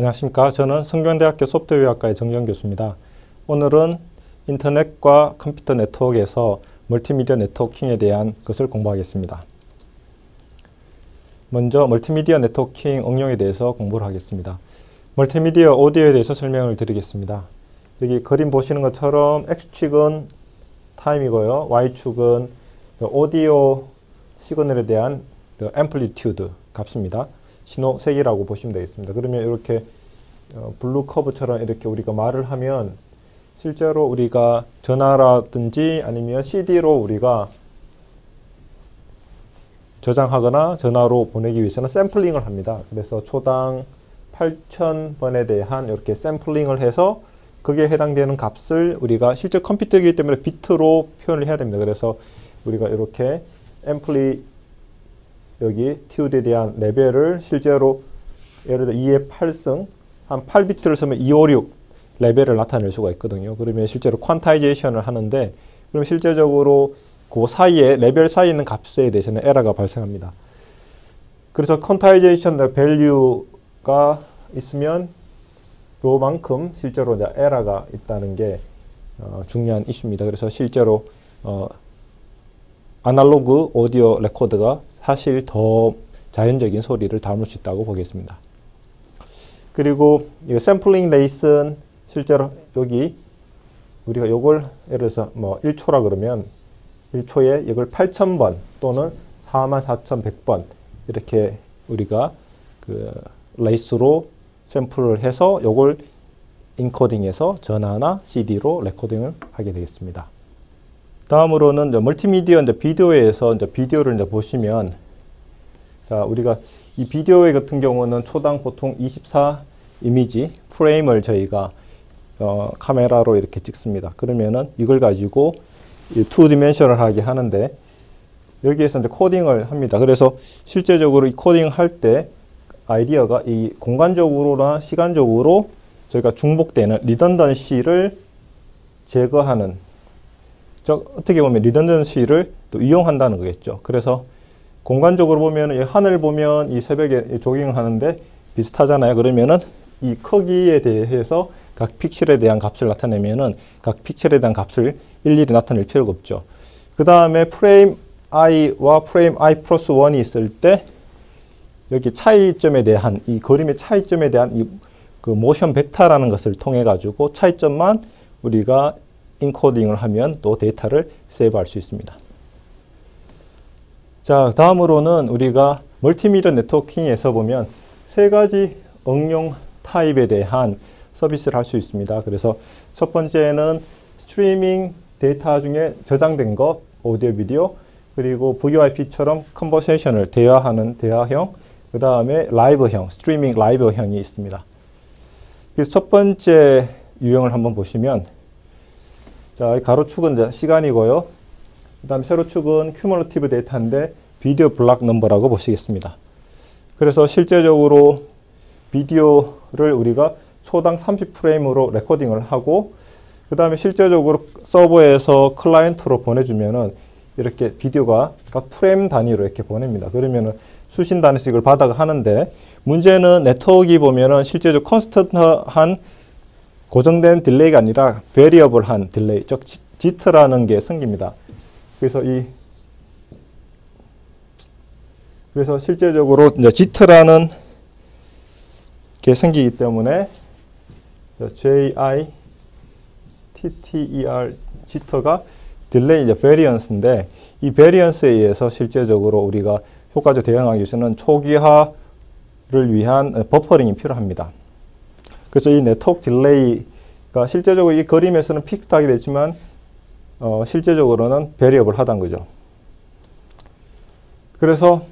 안녕하십니까. 저는 성균대학교 소프트웨어학과의 정정 교수입니다. 오늘은 인터넷과 컴퓨터 네트워크에서 멀티미디어 네트워킹에 대한 것을 공부하겠습니다. 먼저 멀티미디어 네트워킹 응용에 대해서 공부를 하겠습니다. 멀티미디어 오디오에 대해서 설명을 드리겠습니다. 여기 그림 보시는 것처럼 X축은 타임이고요. Y축은 오디오 시그널에 대한 앰플리튜드 값입니다. 신호 세기라고 보시면 되겠습니다. 그러면 이렇게 블루 커브처럼 이렇게 우리가 말을 하면 실제로 우리가 전화라든지 아니면 CD로 우리가 저장하거나 전화로 보내기 위해서는 샘플링을 합니다. 그래서 초당 8,000번에 대한 이렇게 샘플링을 해서 그게 해당되는 값을 우리가 실제 컴퓨터이기 때문에 비트로 표현을 해야 됩니다. 그래서 우리가 이렇게 여기 튜드에 대한 레벨을 실제로 예를 들어 2의 8승 한 8비트를 쓰면 256 레벨을 나타낼 수가 있거든요. 그러면 실제로 퀀타이제이션을 하는데 그럼 실제적으로 그 사이에 레벨 사이에 있는 값에 대해서는 에러가 발생합니다. 그래서 퀀타이제이션 밸류가 있으면 요만큼 실제로 에러가 있다는 게 중요한 이슈입니다. 그래서 실제로 아날로그 오디오 레코더가 사실 더 자연적인 소리를 담을 수 있다고 보겠습니다. 그리고 이 샘플링 레이스는 실제로 여기 우리가 요걸 예를 들어서 뭐 1초라 그러면 1초에 이걸 8,000번 또는 44,100번 이렇게 우리가 그 레이스로 샘플을 해서 요걸 인코딩해서 전화나 CD로 레코딩을 하게 되겠습니다. 다음으로는 이제 멀티미디어 비디오에서 비디오를 보시면 자 우리가 이 비디오 같은 경우는 초당 보통 24 이미지 프레임을 저희가 카메라로 이렇게 찍습니다. 그러면은 이걸 가지고 2디멘셔널하게 하는데 여기에서 이제 코딩을 합니다. 그래서 실제적으로 이 코딩 할 때 아이디어가 이 공간적으로나 시간적으로 저희가 중복되는 리던던시를 제거하는 어떻게 보면 리던던시를 또 이용한다는 거겠죠. 그래서 공간적으로 보면 이 하늘 보면 이 새벽에 조깅을 하는데 비슷하잖아요. 그러면은 이 크기에 대해서 각 픽셀에 대한 값을 나타내면은 각 픽셀에 대한 값을 일일이 나타낼 필요가 없죠. 그 다음에 프레임 i와 프레임 i 플러스 1이 있을 때 여기 차이점에 대한 이 그림의 차이점에 대한 이 그 모션 벡터라는 것을 통해 가지고 차이점만 우리가 인코딩을 하면 또 데이터를 세이브할 수 있습니다. 자, 다음으로는 우리가 멀티미디어 네트워킹에서 보면 세 가지 응용 타입에 대한 서비스를 할 수 있습니다. 그래서 첫 번째는 스트리밍 데이터 중에 저장된 거, 오디오, 비디오, 그리고 VoIP처럼 컨버세이션을 대화하는 대화형, 그 다음에 라이브형, 스트리밍 라이브형이 있습니다. 그래서 첫 번째 유형을 한번 보시면 자, 가로축은 이제 시간이고요. 그 다음에 세로축은 큐뮬러티브 데이터인데 비디오 블락 넘버라고 보시겠습니다. 그래서 실제적으로 비디오를 우리가 초당 30프레임으로 레코딩을 하고 그 다음에 실제적으로 서버에서 클라이언트로 보내주면은 이렇게 비디오가 각 프레임 단위로 이렇게 보냅니다. 그러면은 수신 단위씩을 받아가 하는데 문제는 네트워크에 보면은 실제적으로 컨스턴트한 고정된 딜레이가 아니라 베리어블한 딜레이, 즉 지트라는 게 생깁니다. 그래서 실제적으로 이제 지트라는 게 생기기 때문에 JITTER 지터가 딜레이 이제 베리언스인데 이 베리언스에 의해서 실제적으로 우리가 효과적 대응하기 위해서는 초기화를 위한 버퍼링이 필요합니다. 그래서 이 네트워크 딜레이가 실제적으로 이 그림에서는 픽스하게 되지만 실제적으로는 베리어블 하다는 거죠. 그래서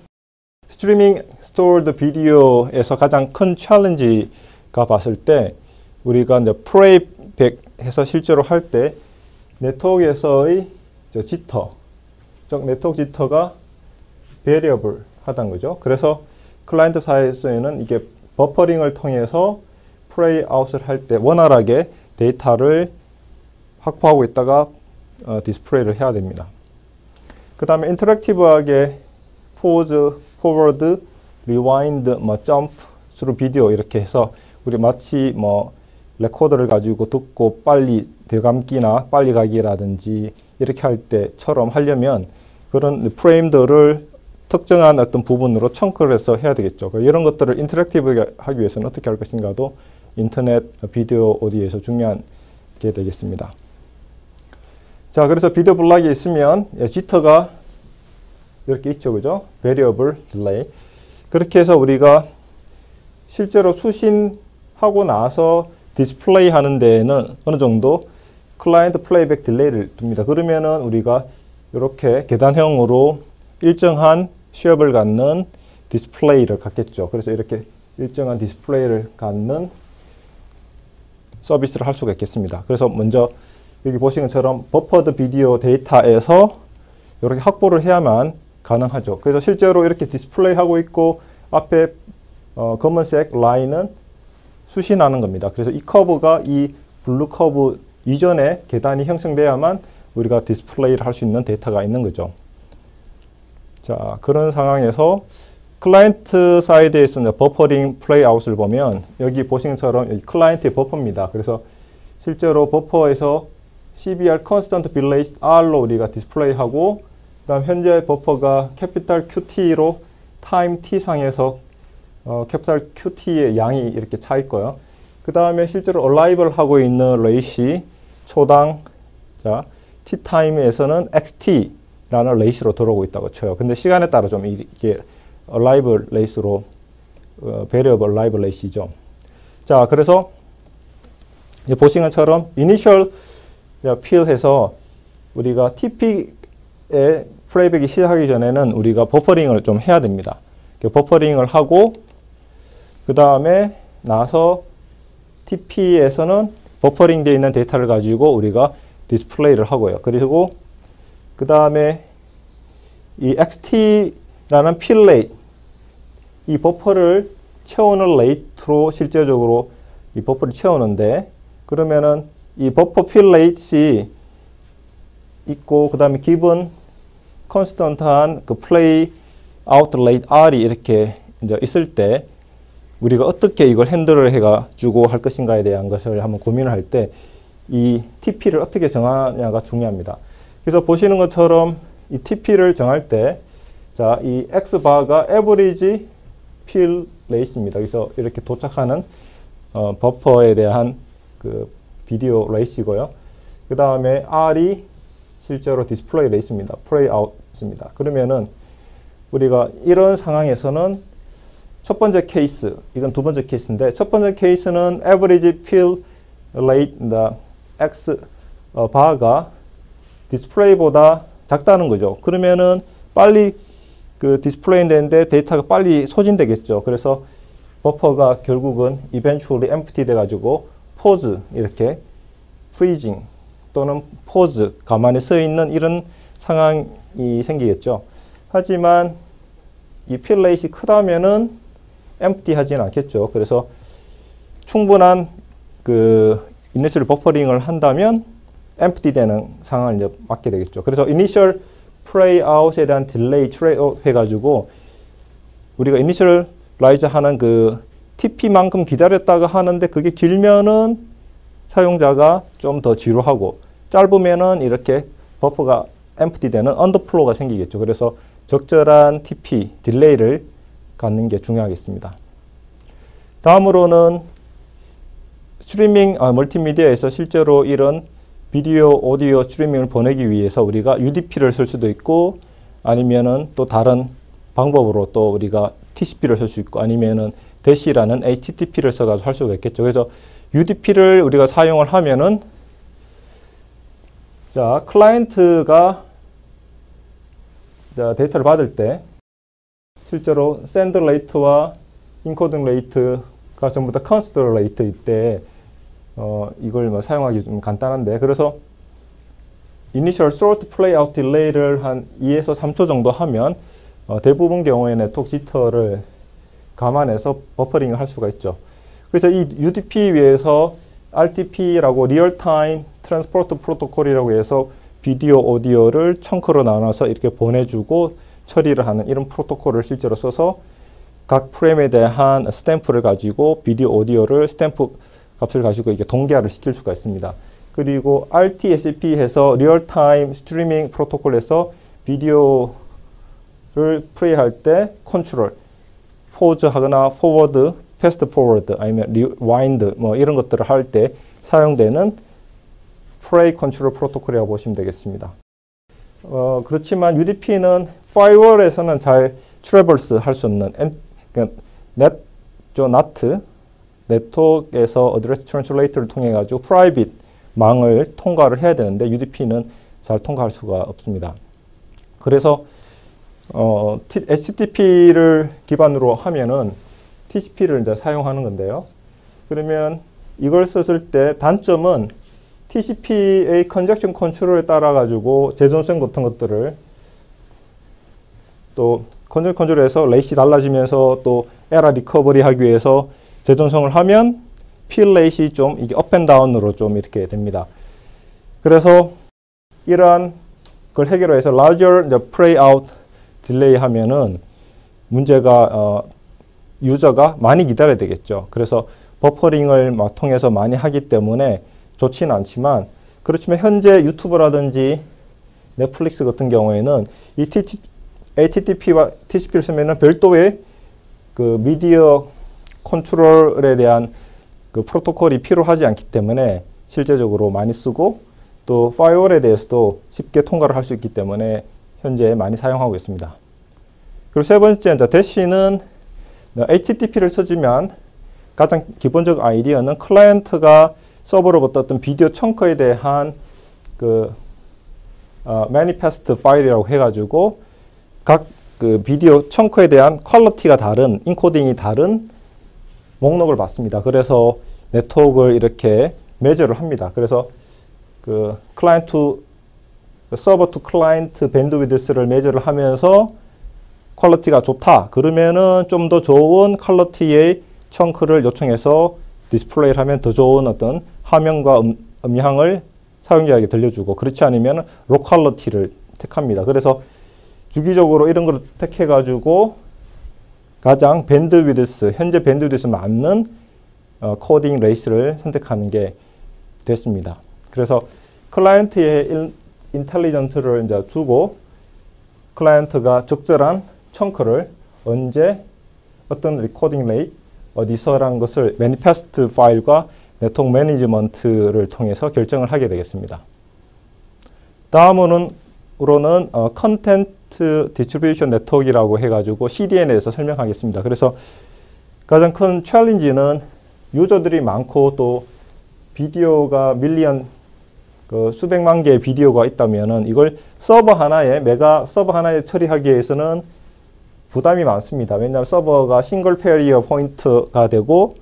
스트리밍 스토어드 비디오에서 가장 큰 챌린지가 봤을 때 우리가 이제 프레이백 해서 실제로 할 때 네트워크에서의 지터, 즉 네트워크 지터가 베리어블 하다는 거죠. 그래서 클라이언트 사이에서는 이게 버퍼링을 통해서 플레이 아웃을 할 때 원활하게 데이터를 확보하고 있다가 디스플레이를 해야 됩니다. 그 다음에 인터랙티브하게 포즈, 포워드, 리와인드, 점프, 스루 비디오 이렇게 해서 우리 마치 뭐 레코더를 가지고 듣고 빨리 되감기나 빨리 가기라든지 이렇게 할 때처럼 하려면 그런 프레임들을 특정한 어떤 부분으로 청크를 해서 해야 되겠죠. 이런 것들을 인터랙티브하게 하기 위해서는 어떻게 할 것인가도 인터넷 비디오 오디오에서 중요한 게 되겠습니다. 자, 그래서 비디오 블락이 있으면 지터가 이렇게 있죠, 그죠? Variable Delay. 그렇게 해서 우리가 실제로 수신하고 나서 디스플레이 하는 데에는 어느 정도 클라이언트 플레이백 딜레이를 둡니다. 그러면은 우리가 이렇게 계단형으로 일정한 쉐업을 갖는 디스플레이를 갖겠죠. 그래서 이렇게 일정한 디스플레이를 갖는 서비스를 할 수가 있겠습니다. 그래서 먼저 여기 보시는 것처럼 버퍼드 비디오 데이터에서 이렇게 확보를 해야만 가능하죠. 그래서 실제로 이렇게 디스플레이 하고 있고 앞에 검은색 라인은 수신하는 겁니다. 그래서 이 커브가 이 블루 커브 이전에 계단이 형성돼야만 우리가 디스플레이를 할 수 있는 데이터가 있는 거죠. 자, 그런 상황에서 클라이언트 사이드에서 버퍼링 플레이아웃을 보면 여기 보시는 것처럼 여기 클라이언트의 버퍼입니다. 그래서 실제로 버퍼에서 CBR Constant Bitrate R로 우리가 디스플레이하고 그다음 현재 버퍼가 캐피탈 QT로 타임 T 상에서 캐피탈 QT의 양이 이렇게 차 있고요. 그 다음에 실제로 얼라이벌 하고 있는 레이시 초당 자 T타임에서는 XT라는 레이시로 들어오고 있다고 쳐요. 근데 시간에 따라 좀 이게 얼라이벌 레이스로 베리어블 얼라이벌 레이시죠. 자, 그래서 보시는 것처럼 이니셜 필드에서 우리가 TP의 플레이백이 시작하기 전에는 우리가 버퍼링을 좀 해야 됩니다. 버퍼링을 하고 그 다음에 나서 TP에서는 버퍼링 되어 있는 데이터를 가지고 우리가 디스플레이를 하고요. 그리고 그 다음에 이 XT라는 필 레이트, 이 버퍼를 채우는 레이트로 실제적으로 이 버퍼를 채우는데 그러면은 이 버퍼 필 레이트이 있고 그 다음에 기본 컨스턴트한 그 플레이 아웃 레이트 R이 이렇게 이제 있을 때 우리가 어떻게 이걸 핸들을 해가지고 할 것인가에 대한 것을 한번 고민을 할 때 이 TP를 어떻게 정하냐가 중요합니다. 그래서 보시는 것처럼 이 TP를 정할 때 자, 이 X바가 average fill rate입니다. 그래서 이렇게 도착하는 버퍼에 대한 그 비디오 레이시고요. 그 다음에 R이 실제로 디스플레이 레이스입니다. 플레이 아웃입니다. 그러면은 우리가 이런 상황에서는 첫 번째 케이스, 이건 두 번째 케이스인데 첫 번째 케이스는 average fill rate X 바가 디스플레이보다 작다는 거죠. 그러면은 빨리 그 디스플레이 되는데 데이터가 빨리 소진되겠죠. 그래서 버퍼가 결국은 eventually empty 돼가지고 pause 이렇게 freezing 또는 pause 가만히 서 있는 이런 상황이 생기겠죠. 하지만 이 필 레이트이 크다면은 empty 하지는 않겠죠. 그래서 충분한 그 이니셜 버퍼링을 한다면 empty 되는 상황을 이제 맞게 되겠죠. 그래서 initial play out에 대한 딜레이 트레이드 해가지고 우리가 initialize 하는 그 TP만큼 기다렸다가 하는데 그게 길면은 사용자가 좀 더 지루하고 짧으면은 이렇게 버퍼가 empty 되는 언더플로우가 생기겠죠. 그래서 적절한 TP, 딜레이를 갖는 게 중요하겠습니다. 다음으로는 스트리밍 멀티미디어에서 실제로 이런 비디오, 오디오 스트리밍을 보내기 위해서 우리가 UDP를 쓸 수도 있고 아니면은 또 다른 방법으로 또 우리가 TCP를 쓸 수 있고 아니면은 대시라는 HTTP를 써가지고 할 수가 있겠죠. 그래서 UDP를 우리가 사용을 하면은 자, 클라이언트가 자, 데이터를 받을 때 실제로 send rate와 encoding rate가 전부 다 constant rate일 때 이걸 뭐 사용하기 좀 간단한데 그래서 initial sort play out delay를 한 2에서 3초 정도 하면 대부분 경우에 네트워크 지터를 감안해서 버퍼링을 할 수가 있죠. 그래서 이 UDP 위에서 RTP라고 Real Time Transport Protocol이라고 해서 비디오, 오디오를 청크로 나눠서 이렇게 보내주고 처리를 하는 이런 프로토콜을 실제로 써서 각 프레임에 대한 스탬프를 가지고 비디오 오디오를 스탬프 값을 가지고 이게 동기화를 시킬 수가 있습니다. 그리고 RTSP 해서 리얼타임 스트리밍 프로토콜에서 비디오를 플레이할 때 컨트롤, 포즈 하거나 포워드, 패스트 포워드 아니면 리와인드 뭐 이런 것들을 할 때 사용되는 플레이 컨트롤 프로토콜이라고 보시면 되겠습니다. 그렇지만 UDP는 파이어월에서는 잘 트래버스 할 수 없는 NAT 네트워크에서 어드레스 트랜슬레이터를 통해 가지고 프라이빗 망을 통과를 해야 되는데 UDP는 잘 통과할 수가 없습니다. 그래서 HTTP를 기반으로 하면은 TCP를 이제 사용하는 건데요. 그러면 이걸 썼을 때 단점은 TCP의 컨젝션 컨트롤에 따라 가지고 재존성 같은 것들을 또 컨젝션 컨트롤에서 레이시 달라지면서 또 에러 리커버리 하기 위해서 재존성을 하면 필 레이시 좀 이게 업앤다운으로 좀 이렇게 됩니다. 그래서 이러한 걸 해결해서 larger play out 딜레이 하면은 문제가 유저가 많이 기다려야 되겠죠. 그래서 버퍼링을 막 통해서 많이 하기 때문에 좋지는 않지만 그렇지만 현재 유튜브라든지 넷플릭스 같은 경우에는 이 HTTP와 TCP를 쓰면은 별도의 그 미디어 컨트롤에 대한 그 프로토콜이 필요하지 않기 때문에 실제적으로 많이 쓰고 또 파이어월에 대해서도 쉽게 통과를 할 수 있기 때문에 현재 많이 사용하고 있습니다. 그리고 세 번째, 대시는 HTTP를 써주면 가장 기본적 아이디어는 클라이언트가 서버로부터 어떤 비디오 청크에 대한 그 manifest 파일이라고 해가지고 각 그 비디오 청크에 대한 퀄리티가 다른, 인코딩이 다른 목록을 받습니다. 그래서 네트워크를 이렇게 매저를 합니다. 그래서 그 클라이언트 서버 투 클라이언트 밴드위드스를 매저를 하면서 퀄리티가 좋다. 그러면은 좀 더 좋은 퀄리티의 청크를 요청해서 디스플레이를 하면 더 좋은 어떤 화면과 음향을 사용자에게 들려주고 그렇지 않으면 로 퀄리티를 택합니다. 그래서 주기적으로 이런 걸 택해가지고 가장 밴드위드스, 현재 밴드위드스에 맞는 코딩 레이스를 선택하는 게 됐습니다. 그래서 클라이언트의 인텔리전트를 이제 주고 클라이언트가 적절한 청크를 언제 어떤 리코딩 레이트 어디서라는 것을 매니페스트 파일과 네트워크 매니지먼트를 통해서 결정을 하게 되겠습니다. 다음으로는 컨텐트 디스트리뷰션 네트워크라고 해가지고 CDN에서 설명하겠습니다. 그래서 가장 큰 챌린지는 유저들이 많고 또 비디오가 밀리언 수백만 개의 비디오가 있다면은 이걸 서버 하나에 처리하기 위해서는 부담이 많습니다. 왜냐하면 서버가 싱글 페리어 포인트가 되고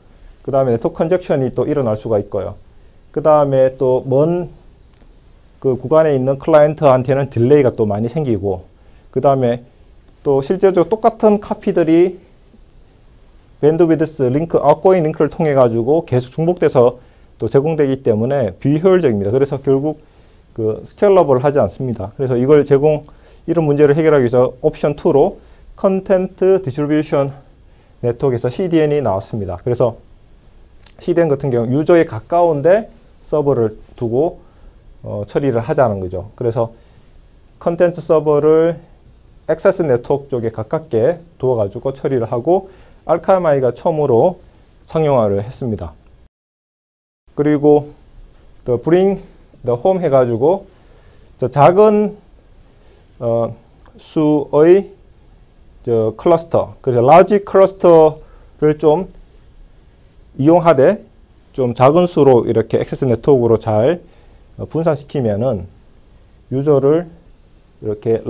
그 다음에 네트워크 컨젝션이 또 일어날 수가 있고요. 그 다음에 또 먼 그 구간에 있는 클라이언트한테는 딜레이가 또 많이 생기고 그 다음에 또 실제적으로 똑같은 카피들이 밴드위드스 링크, 아웃고잉 링크를 통해 가지고 계속 중복돼서 또 제공되기 때문에 비효율적입니다. 그래서 결국 그 스케일러블을 하지 않습니다. 그래서 이런 문제를 해결하기 위해서 옵션 2로 컨텐트 디스트리뷰션 네트워크에서 CDN이 나왔습니다. 그래서 CDN 같은 경우 유저에 가까운데 서버를 두고 처리를 하자는 거죠. 그래서 컨텐츠 서버를 액세스 네트워크 쪽에 가깝게 두어가지고 처리를 하고 알카마이가 처음으로 상용화를 했습니다. 그리고 bring the home 해가지고 작은 수의 클러스터, 그래서 large 클러스터를 좀 이용하되 좀 작은 수로 이렇게 액세스 네트워크로 잘 분산시키면은 유저를 이렇게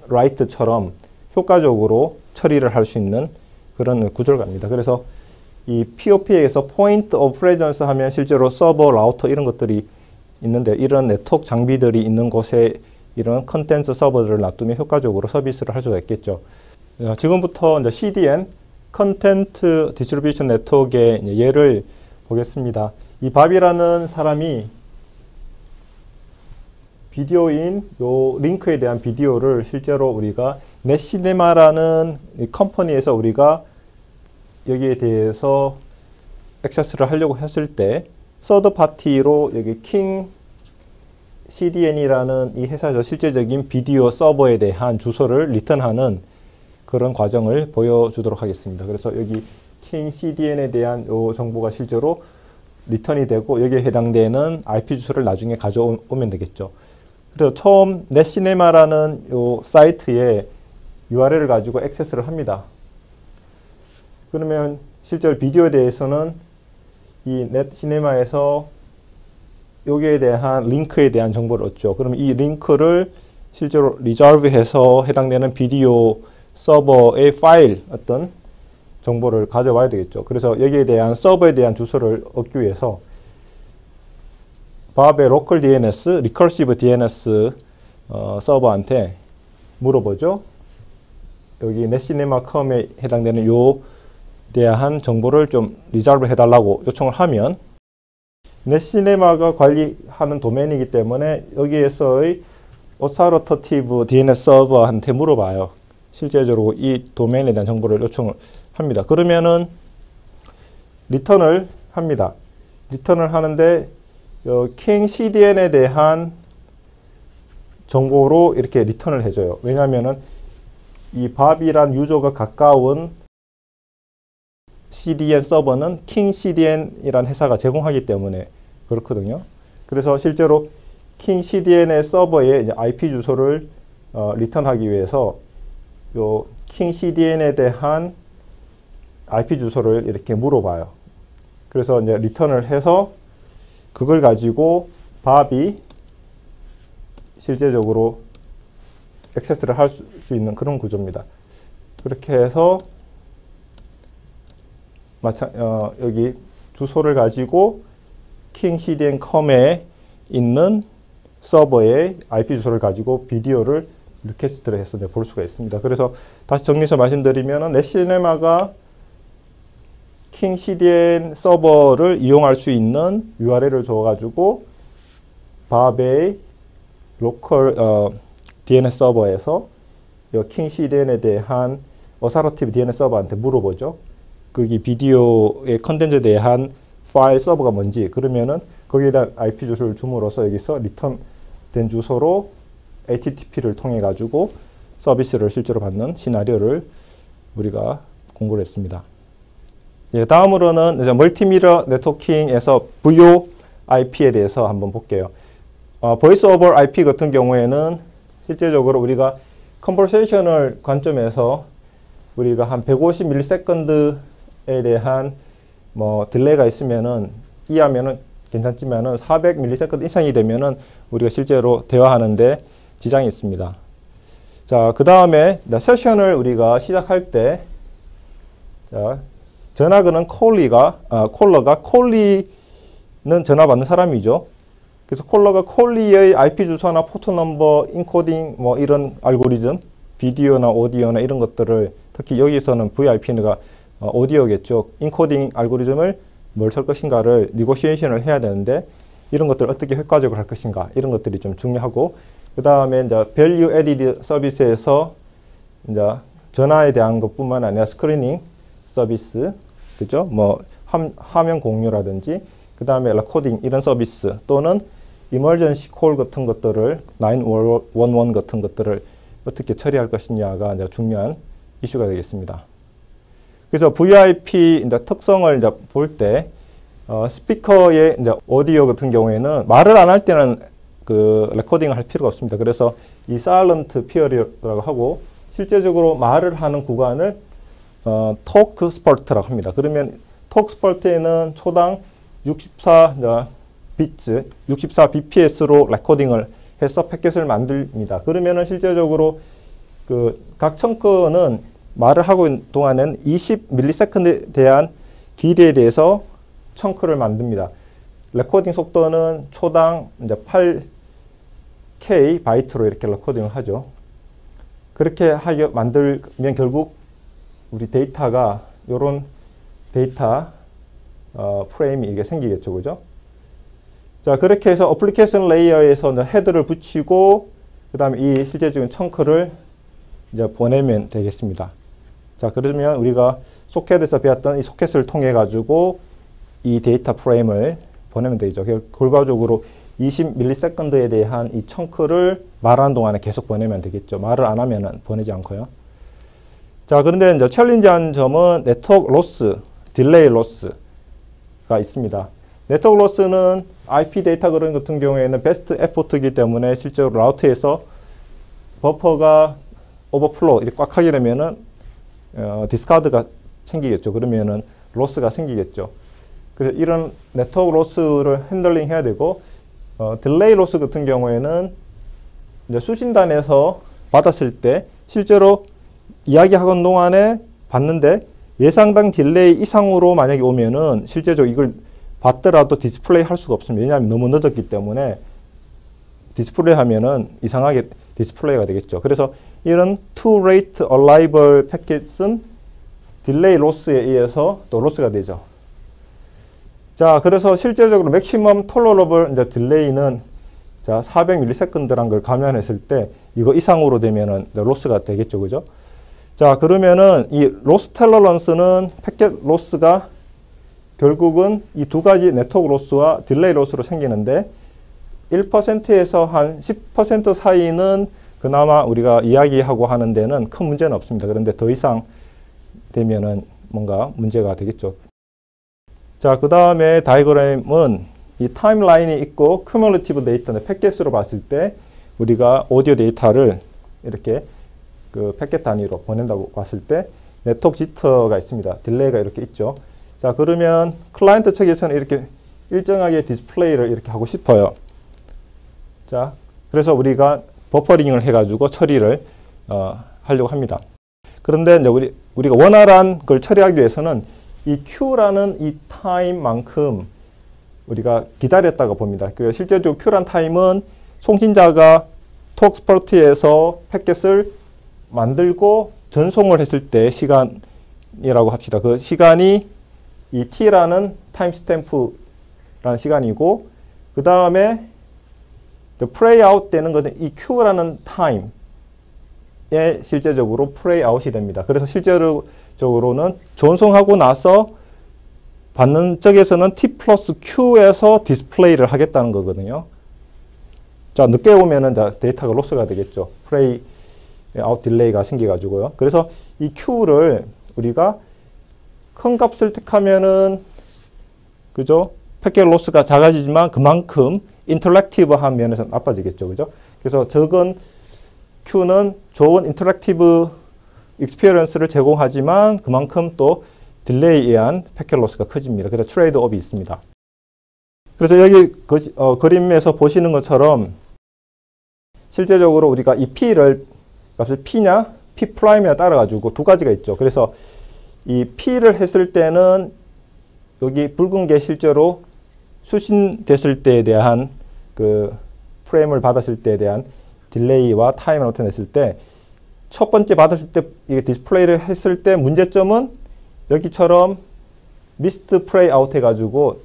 라이트처럼 효과적으로 처리를 할 수 있는 그런 구조를 갑니다. 그래서 이 POP에서 포인트 오브 프레전스 하면 실제로 서버, 라우터 이런 것들이 있는데 이런 네트워크 장비들이 있는 곳에 이런 컨텐츠 서버들을 놔두면 효과적으로 서비스를 할 수가 있겠죠. 지금부터 이제 CDN, 컨텐트 디스트리뷰션 네트워크의 예를 보겠습니다. 이 밥이라는 사람이 비디오인 요 링크에 대한 비디오를 실제로 우리가 넷시네마라는 컴퍼니에서 우리가 여기에 대해서 액세스를 하려고 했을 때 서드 파티로 여기 킹 CDN이라는 이 회사에서 실제적인 비디오 서버에 대한 주소를 리턴하는 그런 과정을 보여주도록 하겠습니다. 그래서 여기 킹 CDN에 대한 요 정보가 실제로 리턴이 되고 여기에 해당되는 IP 주소를 나중에 가져오면 되겠죠. 그래서 처음 넷시네마라는 요 사이트에 URL을 가지고 액세스를 합니다. 그러면 실제로 비디오에 대해서는 이 넷시네마에서 여기에 대한 링크에 대한 정보를 얻죠. 그러면 이 링크를 실제로 리졸브해서 해당되는 비디오 서버의 파일 어떤 정보를 가져와야 되겠죠. 그래서 여기에 대한 서버에 대한 주소를 얻기 위해서 밥의 로컬 DNS, 리커시브 DNS 서버한테 물어보죠. 여기 넷시네마컴에 해당되는 요 대한 정보를 좀 리졸브 해달라고 요청을 하면 넷시네마가 관리하는 도메인이기 때문에 여기에서의 오사로터티브 DNS 서버한테 물어봐요. 실제적으로 이 도메인에 대한 정보를 요청을 합니다. 그러면은 리턴을 합니다. 리턴을 하는데 킹 CDN에 대한 정보로 이렇게 리턴을 해줘요. 왜냐하면은 이 밥이란 유저가 가까운 CDN 서버는 킹 CDN이란 회사가 제공하기 때문에 그렇거든요. 그래서 실제로 킹 CDN의 서버에 이제 IP 주소를 리턴하기 위해서 요 킹 CDN에 대한 IP 주소를 이렇게 물어봐요. 그래서 이제 리턴을 해서 그걸 가지고 밥이 실제적으로 액세스를 할 수 있는 그런 구조입니다. 그렇게 해서 여기 주소를 가지고 킹 CDN.com에 있는 서버의 IP 주소를 가지고 비디오를 리퀘스트를 해서 볼 수가 있습니다. 그래서 다시 정리해서 말씀드리면 넷시네마가 킹 CDN 서버를 이용할 수 있는 URL을 줘가지고 밥의 로컬 DNS 서버에서 킹 CDN에 대한 어사러티브 DNS 서버한테 물어보죠. 거기 비디오의 컨텐츠에 대한 파일 서버가 뭔지. 그러면은 거기에다 IP 주소를 줌으로써 여기서 리턴된 주소로 HTTP를 통해 가지고 서비스를 실제로 받는 시나리오를 우리가 공부를 했습니다. 예, 다음으로는 이제 멀티미러 네트워킹에서 VoIP에 대해서 한번 볼게요. 보이스 오버 IP 같은 경우에는 실제적으로 우리가 컨버세이셔널 관점에서 우리가 한 150ms에 대한 뭐 딜레이가 있으면은 이하면은 괜찮지만은 400ms 이상이 되면은 우리가 실제로 대화하는데 지장이 있습니다. 자, 그 다음에 세션을 우리가 시작할 때 전화 거는 콜러가 콜리는 전화 받는 사람이죠. 그래서 콜러가 콜리의 IP 주소나 포트 넘버, 인코딩 뭐 이런 알고리즘, 비디오나 오디오나 이런 것들을 특히 여기서는 VIP가 오디오겠죠. 인코딩 알고리즘을 뭘 쓸 것인가를 니고시에이션을 해야 되는데 이런 것들을 어떻게 효과적으로 할 것인가 이런 것들이 좀 중요하고 그 다음에 이제 밸류 에디드 서비스에서 이제 전화에 대한 것뿐만 아니라 스크리닝 서비스, 그죠? 뭐 화면 공유라든지 그 다음에 레코딩 이런 서비스 또는 이머전시 콜 같은 것들을 911 같은 것들을 어떻게 처리할 것이냐가 이제 중요한 이슈가 되겠습니다. 그래서 VIP 이제 특성을 이제 볼 때 스피커의 이제 오디오 같은 경우에는 말을 안 할 때는 그 레코딩을 할 필요가 없습니다. 그래서 이 사일런트 피어리라고 하고 실제적으로 말을 하는 구간을 토크 스퍼트라고 합니다. 그러면 토크 스퍼트에는 초당 64 bps로 레코딩을 해서 패킷을 만듭니다. 그러면은 실제적으로 그 각 청크는 말을 하고 있는 동안은 20ms에 대한 길이에 대해서 청크를 만듭니다. 레코딩 속도는 초당 이제 8K 바이트로 이렇게 레코딩을 하죠. 그렇게 만들면 결국 우리 데이터가 요런 데이터 프레임이 이게 생기겠죠, 그죠? 자, 그렇게 해서 어플리케이션 레이어에서 헤드를 붙이고 그 다음에 이 실제적인 청크를 이제 보내면 되겠습니다. 자, 그러면 우리가 소켓에서 배웠던 이 소켓을 통해 가지고 이 데이터 프레임을 보내면 되죠. 결과적으로 20ms에 대한 이 청크를 말하는 동안에 계속 보내면 되겠죠. 말을 안 하면은 보내지 않고요. 자, 그런데 이제 챌린지한 점은 네트워크 로스, 딜레이 로스가 있습니다. 네트워크 로스는 IP 데이터 그런 같은 경우에는 베스트 에포트이기 때문에 실제로 라우트에서 버퍼가 오버플로우 이렇게 꽉 하게 되면은 디스카드가 생기겠죠. 그러면은 로스가 생기겠죠. 그래서 이런 네트워크 로스를 핸들링 해야 되고, 딜레이 로스 같은 경우에는 이제 수신단에서 받았을 때 실제로 이야기하는 동안에 봤는데 예상당 딜레이 이상으로 만약에 오면은 실제적으로 이걸 받더라도 디스플레이 할 수가 없습니다. 왜냐하면 너무 늦었기 때문에 디스플레이 하면은 이상하게 디스플레이가 되겠죠. 그래서 이런 to rate arrival 패킷은 딜레이 로스에 의해서 또 로스가 되죠. 자, 그래서 실제적으로 맥시멈 톨러러블 이제 딜레이는 자, 400ms란 걸 감안했을 때 이거 이상으로 되면은 로스가 되겠죠. 그죠? 자, 그러면은 이 로스 텔러런스는 패킷 로스가 결국은 이 두 가지 네트워크 로스와 딜레이 로스로 생기는데 1%에서 한 10% 사이는 그나마 우리가 이야기하고 하는 데는 큰 문제는 없습니다. 그런데 더 이상 되면은 뭔가 문제가 되겠죠. 자, 그 다음에 다이어그램은 이 타임라인이 있고 큐뮬리티브 데이터는 패킷으로 봤을 때 우리가 오디오 데이터를 이렇게 그 패킷 단위로 보낸다고 봤을 때 네트워크 지터가 있습니다. 딜레이가 이렇게 있죠. 자, 그러면 클라이언트 측에서는 이렇게 일정하게 디스플레이를 이렇게 하고 싶어요. 자, 그래서 우리가 버퍼링을 해가지고 처리를 하려고 합니다. 그런데 이제 우리가 원활한 걸 처리하기 위해서는 이 Q라는 이 타임만큼 우리가 기다렸다고 봅니다. 그 실제적으로 Q란 타임은 송신자가 톡스퍼트에서 패킷을 만들고 전송을 했을 때 시간이라고 합시다. 그 시간이 이 T라는 타임스탬프라는 시간이고, 그 다음에 플레이 아웃 되는 것은 이 Q라는 타임에 실제적으로 플레이 아웃이 됩니다. 그래서 실제적으로는 전송하고 나서 받는 쪽에서는 T 플러스 Q에서 디스플레이를 하겠다는 거거든요. 자, 늦게 오면은 데이터가 로스가 되겠죠. 플레이 아웃 딜레이가 생겨가지고요. 그래서 이 Q를 우리가 큰 값을 택하면은 그죠? 패킷 로스가 작아지지만 그만큼 인터랙티브한 면에서 나빠지겠죠. 그죠? 그래서 적은 Q는 좋은 인터랙티브 익스피리언스를 제공하지만 그만큼 또 딜레이에 의한 패킷 로스가 커집니다. 그래서 트레이드 업이 있습니다. 그래서 여기 그림에서 보시는 것처럼 실제적으로 우리가 이 P를 값을 P냐 P 프라임이냐 따라 가지고 두 가지가 있죠. 그래서 이 P를 했을 때는 여기 붉은 게 실제로 수신됐을 때에 대한 그 프레임을 받았을 때에 대한 딜레이와 타임을 나타냈을 때 첫 번째 받았을 때 이게 디스플레이를 했을 때 문제점은 여기처럼 미스트 플레이 아웃 해가지고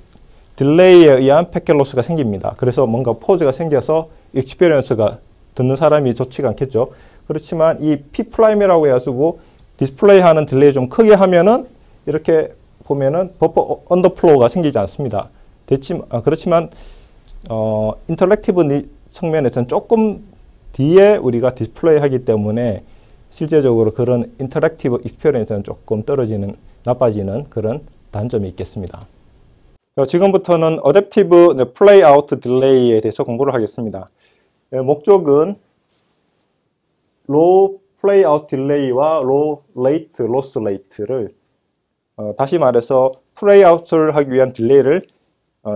딜레이에 의한 패킷 로스가 생깁니다. 그래서 뭔가 포즈가 생겨서 익스피리언스가 듣는 사람이 좋지가 않겠죠. 그렇지만 이 P 프라임이라고 해가지고 디스플레이 하는 딜레이 좀 크게 하면은 이렇게 보면은 버퍼 언더플로우가 생기지 않습니다. 그렇지만 인터랙티브 측면에서는 조금 뒤에 우리가 디스플레이 하기 때문에 실제적으로 그런 인터랙티브 익스피리언스는 조금 나빠지는 그런 단점이 있겠습니다. 지금부터는 어댑티브 플레이 아웃 딜레이에 대해서 공부를 하겠습니다. 목적은 로우 플레이 아웃 딜레이와 로우 레이트, 로스 레이트를 다시 말해서 플레이 아웃을 하기 위한 딜레이를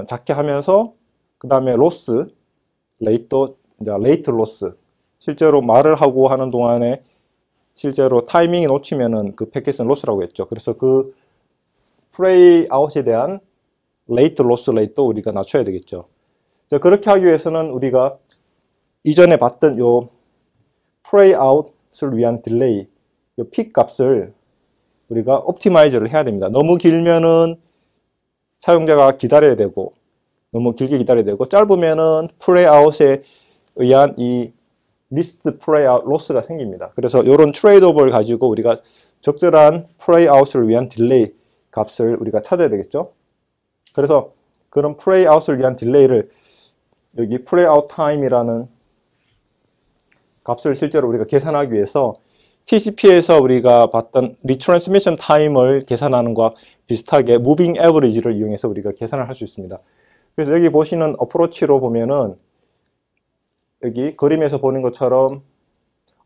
작게 하면서 그 다음에 로스, 레이트 로스 실제로 말을 하고 하는 동안에 실제로 타이밍이 놓치면은 그 패킷은 로스라고 했죠. 그래서 그 플레이 아웃에 대한 레이트 로스 레이트도 우리가 낮춰야 되겠죠. 자, 그렇게 하기 위해서는 우리가 이전에 봤던 요 플레이 아웃을 위한 딜레이, 요 픽 값을 우리가 옵티마이저를 해야 됩니다. 너무 길면은 사용자가 기다려야 되고, 너무 길게 기다려야 되고, 짧으면은 플레이 아웃에 의한 이 리스트 플레이아웃 로스가 생깁니다. 그래서 이런 트레이드오프를 가지고 우리가 적절한 플레이아웃을 위한 딜레이 값을 우리가 찾아야 되겠죠. 그래서 그런 플레이아웃을 위한 딜레이를 여기 플레이아웃 타임이라는 값을 실제로 우리가 계산하기 위해서 TCP에서 우리가 봤던 리트랜스미션 타임을 계산하는 것과 비슷하게 무빙 에버리지를 이용해서 우리가 계산을 할 수 있습니다. 그래서 여기 보시는 어프로치로 보면은 여기 그림에서 보는 것처럼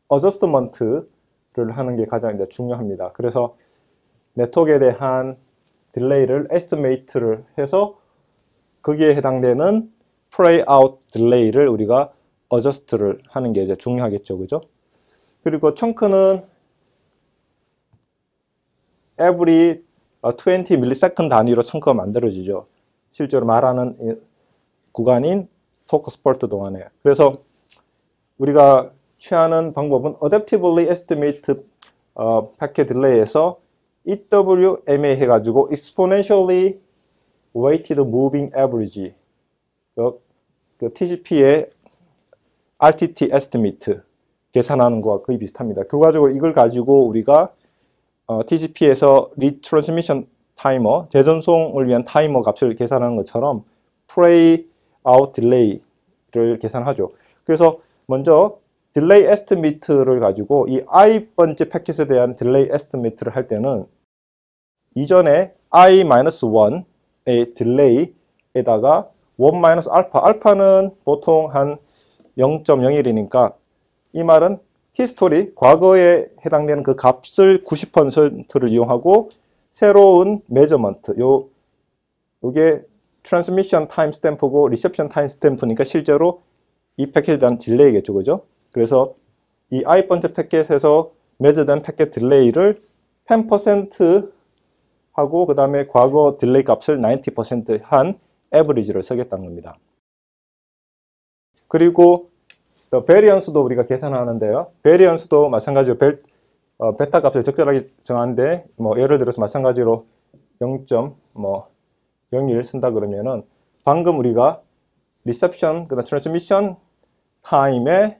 어저스트먼트를 하는 게 가장 이제 중요합니다. 그래서 네트워크에 대한 딜레이를 에스티메이트를 해서 거기에 해당되는 플레이아웃 딜레이를 우리가 어저스트를 하는 게 이제 중요하겠죠, 그죠? 그리고 청크는 every 20 millisecond 단위로 청크가 만들어지죠. 실제로 말하는 구간인 토크 스포트 동안에. 그래서 우리가 취하는 방법은 adaptively estimate packet delay에서 EWMA 해가지고 exponentially weighted moving average 그 TCP의 RTT estimate 계산하는 거와 거의 비슷합니다. 결과적으로 이걸 가지고 우리가 TCP에서 retransmission 타이머, 재전송을 위한 타이머 값을 계산하는 것처럼 play out delay를 계산하죠. 그래서 먼저 딜레이 에스티메이트를 가지고 이 i번째 패킷에 대한 딜레이 에스티메이트를 할 때는 이전에 i-1의 딜레이에다가 1-알파, 알파는 보통 한 0.01이니까 이 말은 히스토리, 과거에 해당되는 그 값을 90%를 이용하고 새로운 메저먼트, 요게 트랜스미션 타임 스탬프고 리셉션 타임 스탬프니까 실제로 이 패킷에 대한 딜레이겠죠, 그죠? 그래서 이 i번째 패킷에서 매저된 패킷 딜레이를 10% 하고 그 다음에 과거 딜레이 값을 90% 한 에버리지를 쓰겠다는 겁니다. 그리고 베리언스도 우리가 계산하는데요. 베리언스도 마찬가지로 베타 값을 적절하게 정하는데 뭐 예를 들어서 마찬가지로 0.01 쓴다 그러면은 방금 우리가 리셉션 그다음 트랜스미션 타임에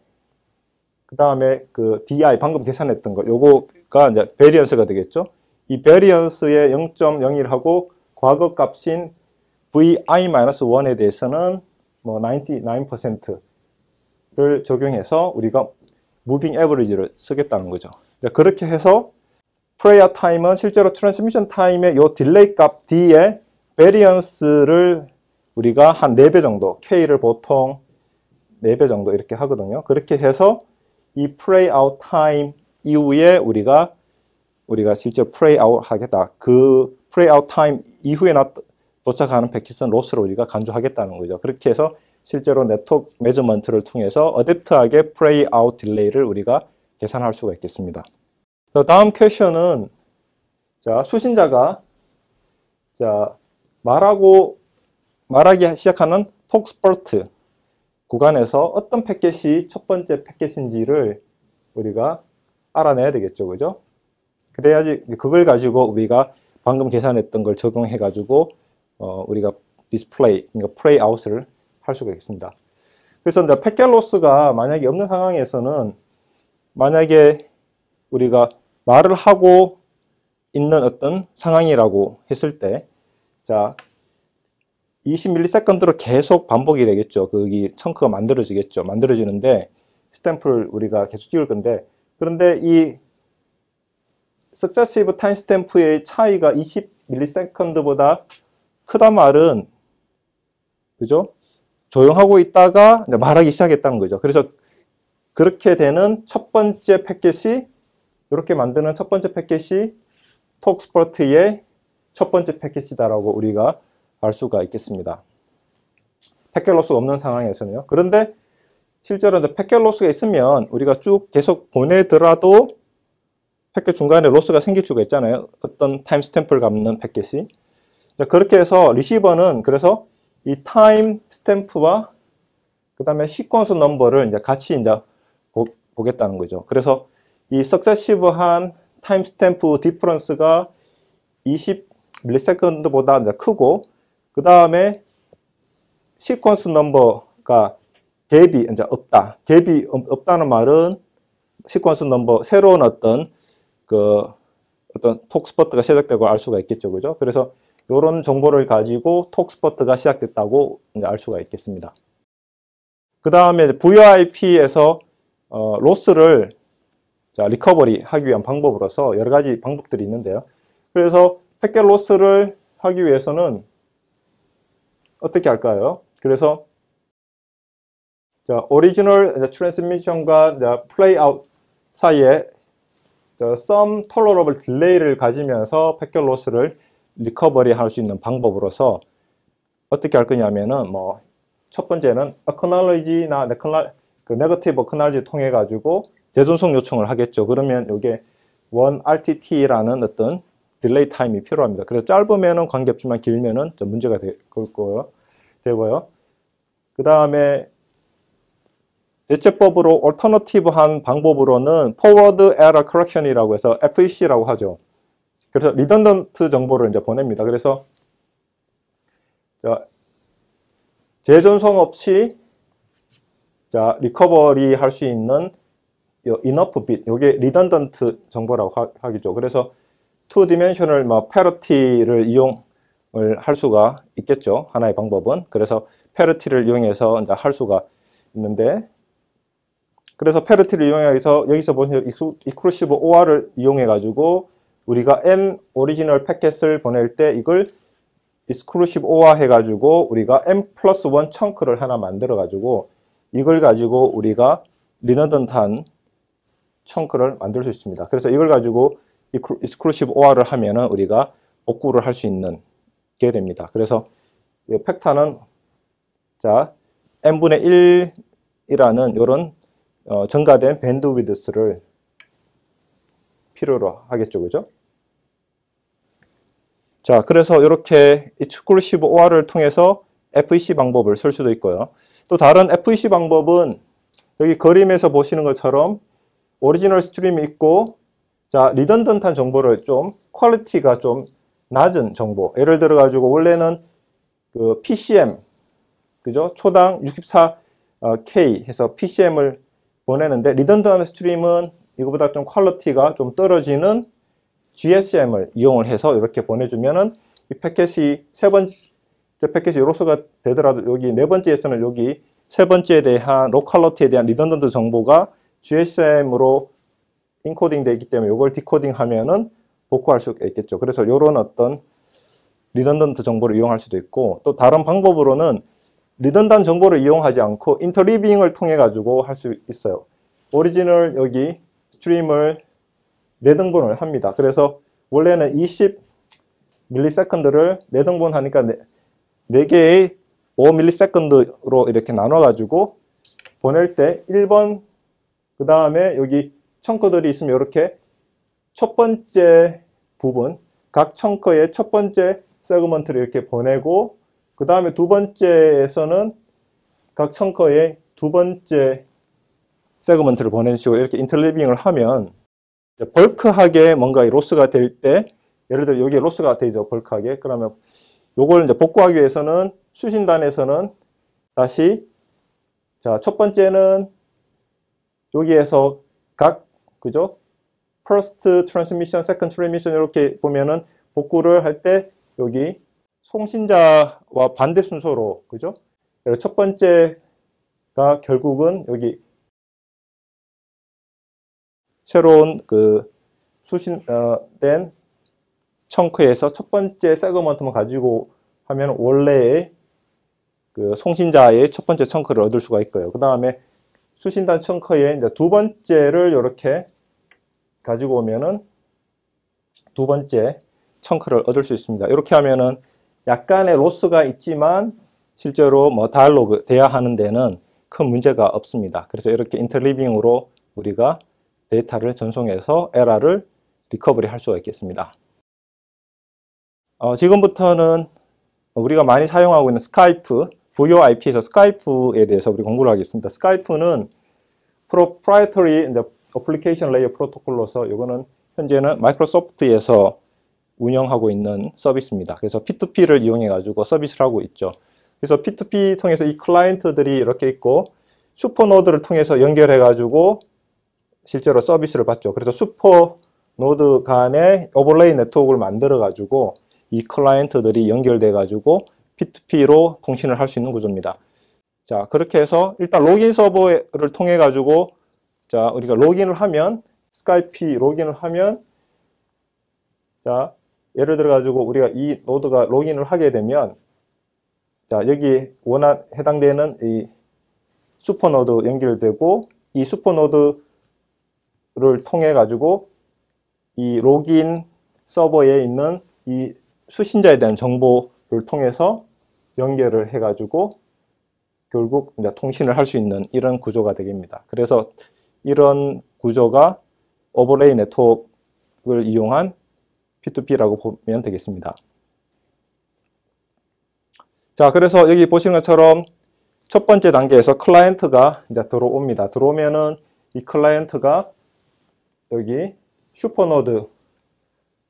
그 다음에 그 DI 방금 계산했던 거 요거가 이제 베리언스가 되겠죠. 이 베리언스의 0.01하고 과거 값인 VI-1에 대해서는 뭐 99%를 적용해서 우리가 무빙 에버리지를 쓰겠다는 거죠. 그렇게 해서 프레이어 타임은 실제로 트랜스미션 타임의 요 딜레이 값 D의 베리언스를 우리가 한 4배 정도, K를 보통 4배 정도 이렇게 하거든요. 그렇게 해서 이 플레이 아웃 타임 이후에 우리가 실제 플레이 아웃 하겠다. 그 플레이 아웃 타임 이후에 도착하는 패킷은 로스를 우리가 간주하겠다는 거죠. 그렇게 해서 실제로 네트워크 매저먼트를 통해서 어댑트하게 플레이 아웃 딜레이를 우리가 계산할 수가 있겠습니다. 다음 퀘션은 자, 수신자가 자, 말하기 시작하는 톡스퍼트 구간에서 어떤 패킷이 첫 번째 패킷인지를 우리가 알아내야 되겠죠, 그죠? 그래야지 그걸 가지고 우리가 방금 계산했던 걸 적용해 가지고 우리가 디스플레이, 그러니까 플레이 아웃을 할 수가 있습니다. 그래서 이제 패킷 로스가 만약에 없는 상황에서는 만약에 우리가 말을 하고 있는 어떤 상황이라고 했을 때 자 20ms로 계속 반복이 되겠죠. 거기 청크가 만들어지겠죠. 만들어지는데 스탬프를 우리가 계속 띄울 건데 그런데 이 successive time stamp의 차이가 20ms보다 크다 말은 그죠? 조용하고 있다가 말하기 시작했다는 거죠. 그래서 그렇게 되는 첫 번째 패킷이 이렇게 만드는 첫 번째 패킷이 톡스퍼트의 첫 번째 패킷이다라고 우리가 알 수가 있겠습니다. 패킷 로스가 없는 상황에서는요. 그런데 실제로 패킷 로스가 있으면 우리가 쭉 계속 보내더라도 패킷 중간에 로스가 생길 수가 있잖아요. 어떤 타임 스탬프를 갖는 패킷이. 그렇게 해서 리시버는 그래서 이 타임 스탬프와 그 다음에 시퀀스 넘버를 이제 같이 이제 보겠다는 거죠. 그래서 이 석세시브한 타임 스탬프 디퍼런스가 20ms보다 이제 크고 그 다음에 시퀀스 넘버가 갭이 이제 없다. 갭이 없다는 말은 시퀀스 넘버 새로운 어떤 톡스포트가 시작되고 알 수가 있겠죠, 그죠? 그래서 이런 정보를 가지고 톡스포트가 시작됐다고 이제 알 수가 있겠습니다. 그 다음에 VoIP에서 로스를 리커버리 하기 위한 방법으로서 여러 가지 방법들이 있는데요. 그래서 패킷 로스를 하기 위해서는 어떻게 할까요? 그래서 오리지널 트랜스미션과 플레이 아웃 사이에 some tolerable 딜레이를 가지면서 패킷 로스를 리커버리 할 수 있는 방법으로서 어떻게 할 거냐면은 첫 번째는 acknowledge나 negative acknowledge 통해 가지고 재전송 요청을 하겠죠. 그러면 이게 1RTT라는 어떤 딜레이 타임이 필요합니다. 그래서 짧으면은 관계없지만 길면은 좀 문제가 되고요. 그 다음에 대체법으로 얼터너티브한 방법으로는 forward error correction이라고 해서 FEC라고 하죠. 그래서 리던던트 정보를 이제 보냅니다. 그래서 재전송 없이 리커버리 할 수 있는 enough bit, 이게 리던던트 정보라고 하겠죠. 그래서 two dimensional parity를 이용을 할 수가 있겠죠. 하나의 방법은. 그래서 parity를 이용해서 이제 할 수가 있는데, 그래서 parity를 이용해서 여기서 보시면 exclusive OR을 이용해 가지고 우리가 n 오리지널 패킷을 보낼 때 이걸 exclusive OR 해 가지고 우리가 n+1 청크를 하나 만들어 가지고 이걸 가지고 우리가 리던던트한 청크를 만들 수 있습니다. 그래서 이걸 가지고 exclusive OR을 하면은 우리가 복구를 할 수 있는 게 됩니다. 그래서 이 팩타는 n분의 1이라는 이런 증가된 밴드위드스를 필요로 하겠죠, 그죠? 그래서 이렇게 exclusive OR을 통해서 FEC 방법을 쓸 수도 있고요. 또 다른 FEC 방법은 여기 그림에서 보시는 것처럼 오리지널 스트림이 있고, 리던던트한 정보를 좀 퀄리티가 좀 낮은 정보, 예를 들어 가지고 원래는 PCM, 그죠? 초당 64K 해서 PCM을 보내는데 리던던트한 스트림은 이거보다 좀 퀄리티가 좀 떨어지는 GSM을 이용을 해서 이렇게 보내주면은 이 패킷이 세 번째 패킷이 로스가 되더라도 여기 네 번째에서는 여기 세 번째에 대한 로컬러티에 대한 리던던트 정보가 GSM으로 인코딩 되어 있기 때문에 이걸 디코딩 하면은 복구할 수가 있겠죠. 그래서 이런 어떤 리던던트 정보를 이용할 수도 있고, 또 다른 방법으로는 리던던트 정보를 이용하지 않고 인터리빙을 통해 가지고 할 수 있어요. 오리지널 여기 스트림을 4등분을 합니다. 그래서 원래는 20ms를 4등분 하니까 4개의 5ms로 이렇게 나눠 가지고 보낼 때 1번, 그 다음에 여기 청크들이 있으면 이렇게 첫 번째 부분, 각 청크의 첫 번째 세그먼트를 이렇게 보내고, 그 다음에 두 번째에서는 각 청크의 두 번째 세그먼트를 보내는 식으로 이렇게 인터리빙을 하면 벌크하게 뭔가 로스가 될 때, 예를 들어 여기에 로스가 되죠, 벌크하게. 그러면 요걸 이제 복구하기 위해서는 수신단에서는 다시 첫 번째는 여기에서 각, 그죠? first transmission, second transmission 이렇게 보면은 복구를 할 때 여기 송신자와 반대 순서로, 그죠? 첫 번째가 결국은 여기 새로운 수신된 청크에서 첫 번째 세그먼트만 가지고 하면 원래의 송신자의 첫 번째 청크를 얻을 수가 있고요. 그 다음에 수신단 청크에 이제 두 번째를 이렇게 가지고 오면은 두 번째 청크를 얻을 수 있습니다. 이렇게 하면은 약간의 로스가 있지만 실제로 다이얼로그 돼야 하는 데는 큰 문제가 없습니다. 그래서 이렇게 인터리빙으로 우리가 데이터를 전송해서 에러를 리커버리 할 수가 있겠습니다. 지금부터는 우리가 많이 사용하고 있는 스카이프, VoIP에서 스카이프에 대해서 우리 공부를 하겠습니다. 스카이프는 proprietary application layer 프로토콜로서 이거는 현재는 마이크로소프트에서 운영하고 있는 서비스입니다. 그래서 P2P를 이용해 가지고 서비스를 하고 있죠. 그래서 P2P 통해서 이 클라이언트들이 이렇게 있고, 슈퍼노드를 통해서 연결해 가지고 실제로 서비스를 받죠. 그래서 슈퍼노드 간에 오버레이 네트워크를 만들어 가지고 이 클라이언트들이 연결돼 가지고 P2P로 통신을 할 수 있는 구조입니다. 자, 그렇게 해서 일단 로긴 서버를 통해 가지고 자, 우리가 로gin을 하면 스카이피 로gin을 하면 자, 예를 들어 가지고 우리가 이 노드가 로gin을 하게 되면 자, 여기 해당되는 이 슈퍼노드 연결되고 이 슈퍼노드를 통해 가지고 이 로긴 서버에 있는 이 수신자에 대한 정보를 통해서 연결을 해 가지고 결국 이제 통신을 할 수 있는 이런 구조가 되겠습니다. 그래서 이런 구조가 오버레이 네트워크를 이용한 P2P라고 보면 되겠습니다. 자, 그래서 여기 보시는 것처럼 첫 번째 단계에서 클라이언트가 이제 들어옵니다. 들어오면은 이 클라이언트가 여기 슈퍼노드에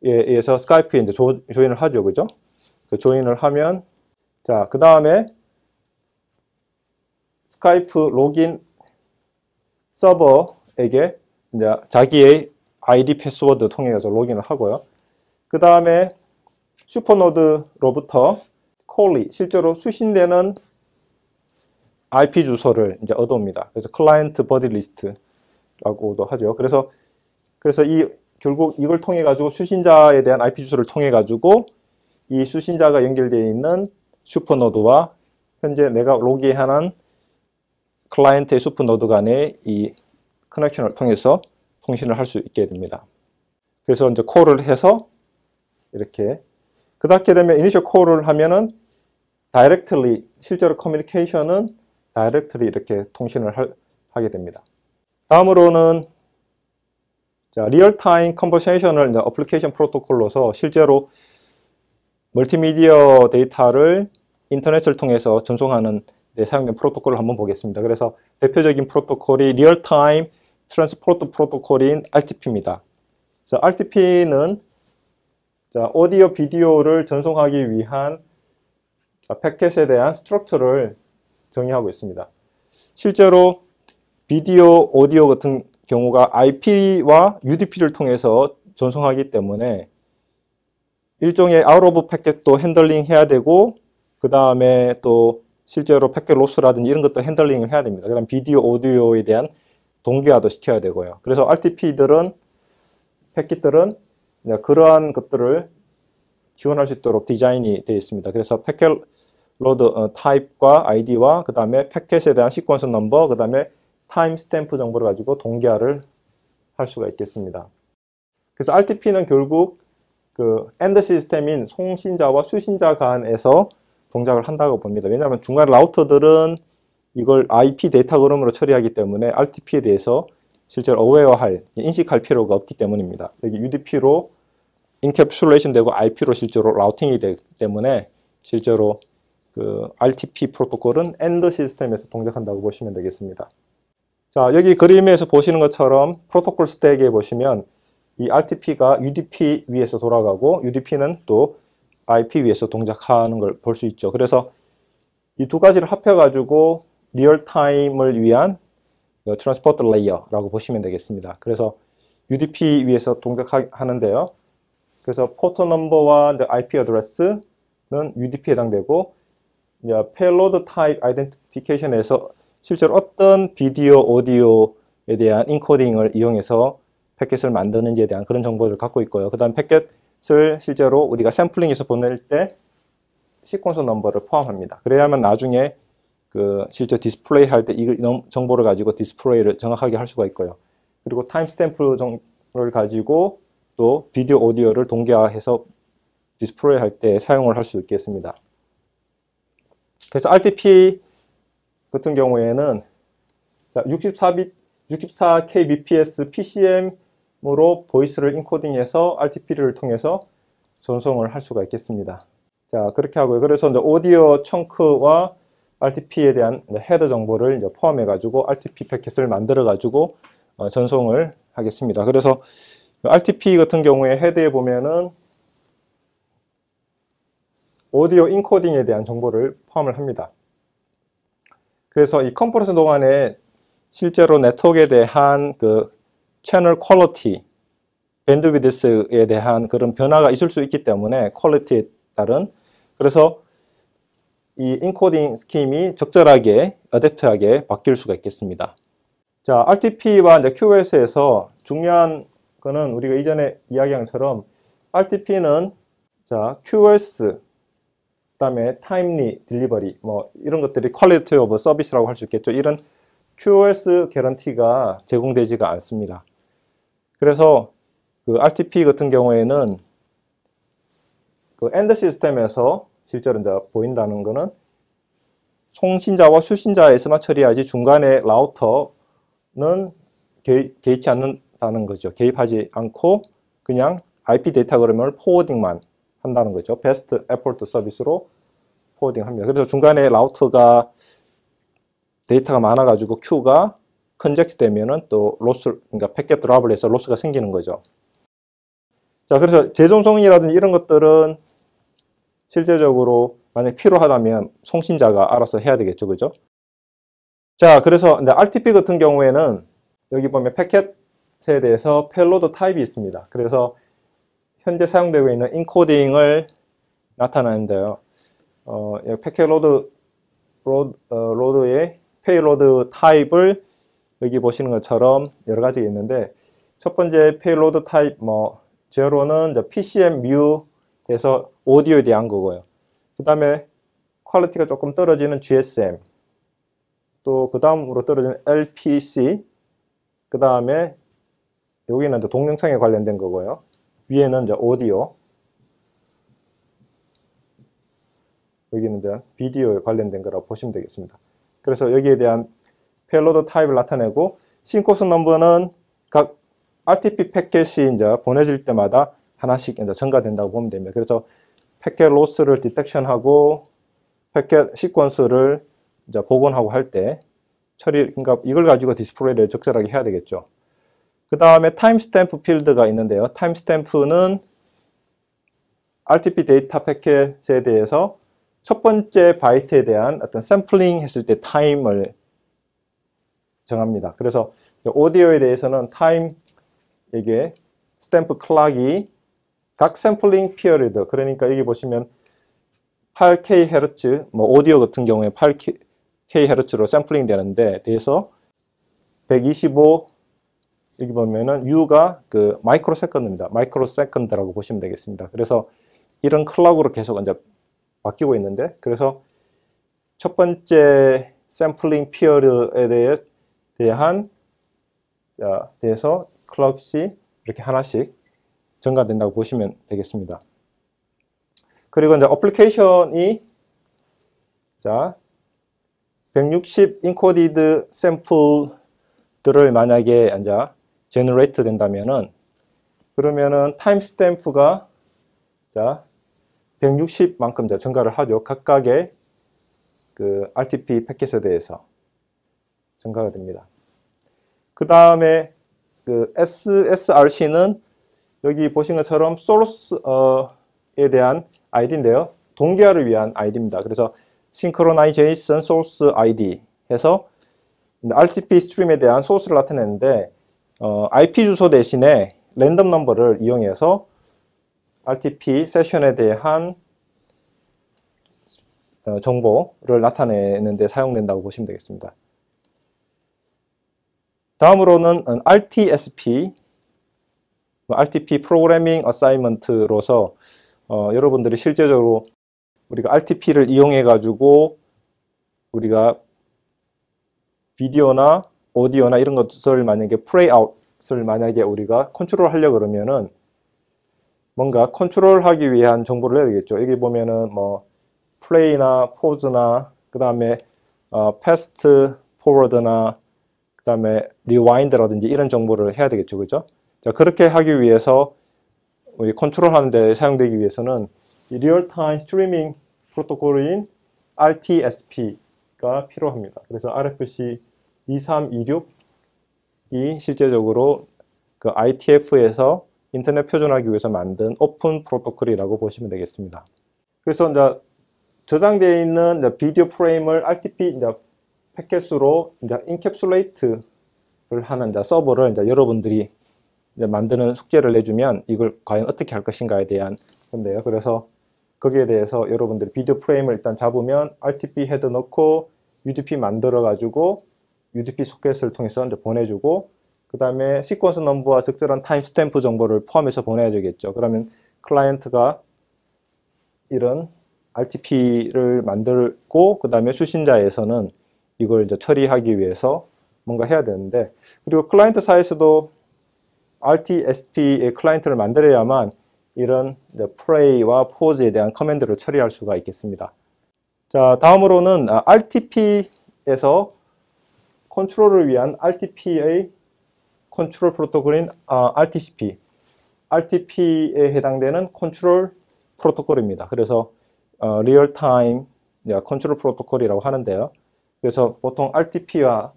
의해서 스카이프에 이제 조인을 하죠. 그죠? 그 조인을 하면 자, 그 다음에 스카이프 로긴 서버에게 이제 자기의 아이디 패스워드 통해서 로gin을 하고요. 그 다음에 슈퍼노드로부터 콜리 실제로 수신되는 IP 주소를 이제 얻어옵니다. 그래서 클라이언트 버디 리스트라고도 하죠. 그래서 결국 이걸 통해 가지고 수신자에 대한 IP 주소를 통해 가지고 이 수신자가 연결되어 있는 슈퍼노드와 현재 내가 로그인하는 클라이언트의 슈퍼노드 간의 이 커넥션을 통해서 통신을 할 수 있게 됩니다. 그래서 이제 콜을 해서 이렇게 그렇게 되면 이니셜 콜을 하면은 다이렉트리 실제로 커뮤니케이션은 다이렉트리 이렇게 통신을 하게 됩니다. 다음으로는 자, 리얼타임 컨버세이션을 이제 어플리케이션 프로토콜로서 실제로 멀티미디어 데이터를 인터넷을 통해서 전송하는 데 사용된 프로토콜을 한번 보겠습니다. 그래서 대표적인 프로토콜이 리얼타임 트랜스포트 프로토콜인 RTP입니다. 그래서 RTP는 자, 오디오 비디오를 전송하기 위한 자, 패킷에 대한 스트럭처를 정의하고 있습니다. 실제로 비디오, 오디오 같은 경우가 IP와 UDP를 통해서 전송하기 때문에 일종의 아웃 오브 패킷도 핸들링 해야 되고 그 다음에 또 실제로 패킷 로스라든지 이런 것도 핸들링을 해야 됩니다. 그다음 비디오, 오디오에 대한 동기화도 시켜야 되고요. 그래서 RTP들은 패킷들은 그러한 것들을 지원할 수 있도록 디자인이 되어 있습니다. 그래서 패킷 로드 타입과 아이디와 그 다음에 패킷에 대한 시퀀스 넘버, 그 다음에 타임 스탬프 정보를 가지고 동기화를 할 수가 있겠습니다. 그래서 RTP는 결국 그 엔드 시스템인 송신자와 수신자 간에서 동작을 한다고 봅니다. 왜냐하면 중간 라우터들은 이걸 IP 데이터 그램으로 처리하기 때문에 RTP에 대해서 실제로 어웨어할, 인식할 필요가 없기 때문입니다. 여기 UDP로 인캡슐레이션 되고 IP로 실제로 라우팅이 되기 때문에 실제로 그 RTP 프로토콜은 엔드 시스템에서 동작한다고 보시면 되겠습니다. 자, 여기 그림에서 보시는 것처럼 프로토콜 스택에 보시면 이 RTP가 UDP 위에서 돌아가고 UDP는 또 IP 위에서 동작하는 걸 볼 수 있죠. 그래서 이 두 가지를 합해가지고 리얼타임을 위한 트랜스포트 레이어라고 보시면 되겠습니다. 그래서 UDP 위에서 동작하는데요. 그래서 포트 넘버와 IP 어드레스는 UDP에 해당되고 페일로드 타입 아이덴티피케이션에서 실제로 어떤 비디오, 오디오에 대한 인코딩을 이용해서 패킷을 만드는지에 대한 그런 정보를 갖고 있고요. 그 다음 패킷을 실제로 우리가 샘플링해서 보낼 때 시퀀서 넘버를 포함합니다. 그래야만 나중에 그 실제 디스플레이 할 때 이 정보를 가지고 디스플레이를 정확하게 할 수가 있고요. 그리고 타임스탬프 정보를 가지고 또 비디오, 오디오를 동기화해서 디스플레이 할 때 사용을 할 수 있겠습니다. 그래서 RTP 같은 경우에는 64kbps PCM으로 보이스를 인코딩해서 RTP를 통해서 전송을 할 수가 있겠습니다. 자, 그렇게 하고요. 그래서 이제 오디오 청크와 RTP에 대한 헤더 정보를 이제 포함해 가지고 RTP 패킷을 만들어 가지고 전송을 하겠습니다. 그래서 RTP 같은 경우에 헤드에 보면은 오디오 인코딩에 대한 정보를 포함을 합니다. 그래서 이 컨퍼런스 동안에 실제로 네트워크에 대한 그 채널 퀄리티, 밴드위드스에 대한 그런 변화가 있을 수 있기 때문에 퀄리티에 따른, 그래서 이 인코딩 스킴이 적절하게 어댑트하게 바뀔 수가 있겠습니다. 자, RTP와 이제 QoS에서 중요한 거는 우리가 이전에 이야기한 것처럼 RTP는 자, QoS, 그다음에 타임리 딜리버리 뭐 이런 것들이 퀄리티 오브 서비스라고 할 수 있겠죠. 이런 QoS 개런티가 제공되지가 않습니다. 그래서 그 RTP 같은 경우에는 그 엔드 시스템에서 실제로 이제 보인다는 거는 송신자와 수신자의 스마트 처리하지 중간에 라우터는 개입치 않는다는 거죠. 개입하지 않고 그냥 IP 데이터 그러면 포워딩만 한다는 거죠. 베스트 에포트 서비스로 포워딩합니다. 그래서 중간에 라우터가 데이터가 많아가지고 큐가 컨젝트 되면은 또 로스, 그러니까 패킷 드랍을 해서 로스가 생기는 거죠. 자, 그래서 재전송이라든지 이런 것들은 실제적으로 만약 필요하다면 송신자가 알아서 해야 되겠죠, 그죠? 자, 그래서 이제 RTP 같은 경우에는 여기 보면 패킷에 대해서 페일로드 타입이 있습니다. 그래서 현재 사용되고 있는 인코딩을 나타내는데요. 패킷 로드의 페일로드 타입을 여기 보시는 것처럼 여러 가지가 있는데, 첫 번째 페일로드 타입 제로는 PCM 뮤에서 오디오에 대한 거고요. 그 다음에 퀄리티가 조금 떨어지는 GSM, 또 그 다음으로 떨어지는 LPC, 그 다음에 여기는 이제 동영상에 관련된 거고요. 위에는 이제 오디오, 여기는 이제 비디오에 관련된 거라고 보시면 되겠습니다. 그래서 여기에 대한 페일로드 타입을 나타내고, 신코스 넘버는 각 RTP 패킷이 이제 보내질 때마다 하나씩 이제 증가된다고 보면 됩니다. 그래서 패킷 로스를 디텍션하고 패킷 시퀀스를 이제 복원하고 할 때 처리, 그러니까 이걸 가지고 디스플레이를 적절하게 해야 되겠죠. 그 다음에 타임스탬프 필드가 있는데요. 타임스탬프는 RTP 데이터 패킷에 대해서 첫 번째 바이트에 대한 어떤 샘플링 했을 때 타임을 정합니다. 그래서 오디오에 대해서는 타임, 이게 스탬프 클락이 각 샘플링 피어리드, 그러니까 여기 보시면 8kHz, 오디오 같은 경우에 8kHz로 샘플링 되는데, 대해서 125, 여기 보면은 U가 그 마이크로 세컨드입니다. 마이크로 세컨드라고 보시면 되겠습니다. 그래서 이런 클락으로 계속 이제 바뀌고 있는데, 그래서 첫 번째 샘플링 피어리드에 대한 대해서 클럭이 이렇게 하나씩 증가된다고 보시면 되겠습니다. 그리고 이제 어플리케이션이 자 160 인코디드 샘플들을 만약에 이제 제너레이트 된다면은, 그러면은 타임스탬프가 자 160만큼 증가를 하죠. 각각의 그 RTP 패킷에 대해서 증가가 됩니다. 그 다음에 그 SSRC는 여기 보신 것처럼 소스에 대한 아이디인데요. 동기화를 위한 아이디입니다. 그래서 Synchronization Source ID 해서 RTP 스트림에 대한 소스를 나타내는데, IP 주소 대신에 랜덤 넘버를 이용해서 RTP 세션에 대한 정보를 나타내는 데 사용된다고 보시면 되겠습니다. 다음으로는 RTSP, RTP 프로그래밍 어사이먼트로서 여러분들이 실제적으로 우리가 RTP를 이용해 가지고 우리가 비디오나 오디오나 이런 것을 만약에 플레이아웃을 만약에 우리가 컨트롤 하려고 그러면은 뭔가 컨트롤하기 위한 정보를 내야 되겠죠. 여기 보면은 플레이나 포즈나 그 다음에 패스트 포워드나 그 다음에 리와인드라든지 이런 정보를 해야 되겠죠. 그죠? 자, 그렇게 하기 위해서 우리 컨트롤 하는 데 사용되기 위해서는 이 리얼타임 스트리밍 프로토콜인 RTSP가 필요합니다. 그래서 RFC 2326이 실제적으로 그 ITF에서 인터넷 표준화하기 위해서 만든 오픈 프로토콜이라고 보시면 되겠습니다. 그래서 이제 저장되어 있는 비디오 프레임을 RTP 패킷으로 이제 인캡슐레이트를 하는 이제 서버를 이제 여러분들이 이제 만드는 숙제를 내주면 이걸 과연 어떻게 할 것인가에 대한 건데요. 그래서 거기에 대해서 여러분들이 비디오 프레임을 일단 잡으면 RTP 헤드 넣고 UDP 만들어 가지고 UDP 소켓을 통해서 이제 보내주고, 그 다음에 시퀀스 넘버와 적절한 타임 스탬프 정보를 포함해서 보내야 되겠죠. 그러면 클라이언트가 이런 RTP를 만들고, 그 다음에 수신자에서는 이걸 이제 처리하기 위해서 뭔가 해야 되는데, 그리고 클라이언트 사이에서도 RTSP의 클라이언트를 만들어야만 이런 이제 프레이와 포즈에 대한 커맨드를 처리할 수가 있겠습니다. 자, 다음으로는 RTP에서 컨트롤을 위한 RTP의 컨트롤 프로토콜인 RTCP, RTP에 해당되는 컨트롤 프로토콜입니다. 그래서 리얼타임 컨트롤 프로토콜이라고 하는데요. 그래서 보통 RTP와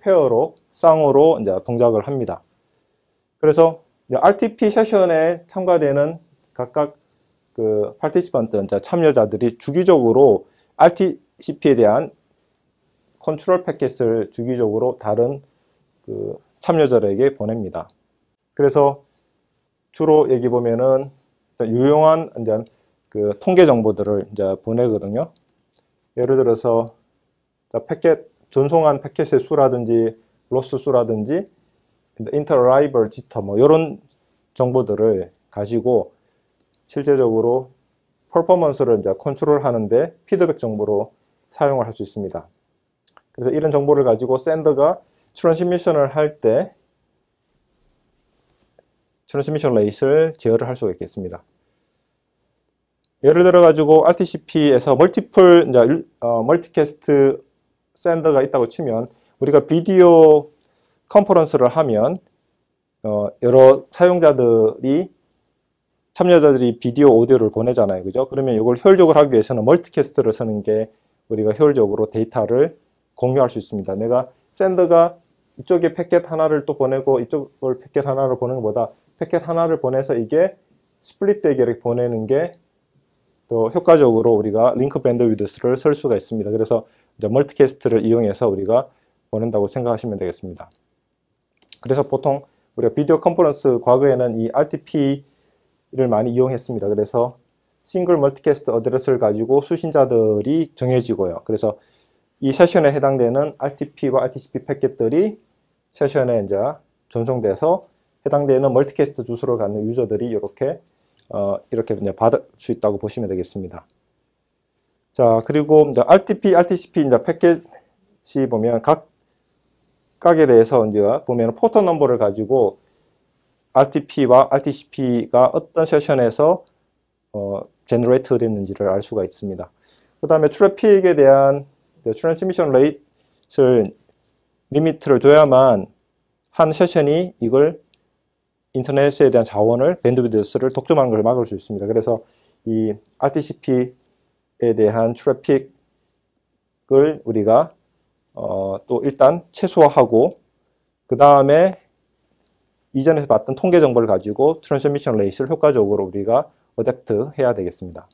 페어로 쌍으로 이제 동작을 합니다. 그래서 RTP 세션에 참가되는 각각 그 파티시펀트, 참여자들이 주기적으로 RTCP에 대한 컨트롤 패킷을 주기적으로 다른 그 참여자들에게 보냅니다. 그래서 주로 여기 보면은 유용한 이제 그 통계 정보들을 이제 보내거든요. 예를 들어서 패킷 전송한 패킷의 수라든지 로스 수라든지 인터라이벌 지터 뭐 이런 정보들을 가지고 실제적으로 퍼포먼스를 이제 컨트롤하는데 피드백 정보로 사용을 할 수 있습니다. 그래서 이런 정보를 가지고 샌더가 트랜스미션을 할 때 트랜스미션 레이스를 제어를 할 수가 있겠습니다. 예를 들어 가지고 RTCP에서 멀티플 이제 멀티캐스트 샌더가 있다고 치면, 우리가 비디오 컨퍼런스를 하면 여러 참여자들이 비디오 오디오를 보내잖아요. 그죠? 그러면 이걸 효율적으로 하기 위해서는 멀티캐스트를 쓰는 게 우리가 효율적으로 데이터를 공유할 수 있습니다. 내가 샌더가 이쪽에 패킷 하나를 또 보내고 이쪽을 패킷 하나를 보내는 것보다 패킷 하나를 보내서 이게 스플릿되게 이렇게 보내는 게 더 효과적으로 우리가 링크 밴드위드스를 쓸 수가 있습니다. 그래서 이제 멀티캐스트를 이용해서 우리가 보낸다고 생각하시면 되겠습니다. 그래서 보통 우리가 비디오 컨퍼런스 과거에는 이 RTP를 많이 이용했습니다. 그래서 싱글 멀티캐스트 어드레스를 가지고 수신자들이 정해지고요. 그래서 이 세션에 해당되는 RTP와 RTCP 패킷들이 세션에 이제 전송돼서 해당되는 멀티캐스트 주소를 갖는 유저들이 이렇게 이제 받을 수 있다고 보시면 되겠습니다. 자, 그리고 이제 RTP, RTCP 이제 패킷이 보면 각각에 대해서 이제 보면 포터 넘버를 가지고 RTP와 RTCP가 어떤 세션에서 제너레이트 됐는지를 알 수가 있습니다. 그 다음에 트래픽에 대한 트랜스미션 레이트를 리미트를 둬야만 한 세션이 이걸 인터넷에 대한 자원을 밴드위드스를 독점하는 걸 막을 수 있습니다. 그래서 이 RTCP에 대한 트래픽을 우리가 또 일단 최소화하고, 그 다음에 이전에 봤던 통계 정보를 가지고 트랜스미션 레이스를 효과적으로 우리가 어댑트 해야 되겠습니다.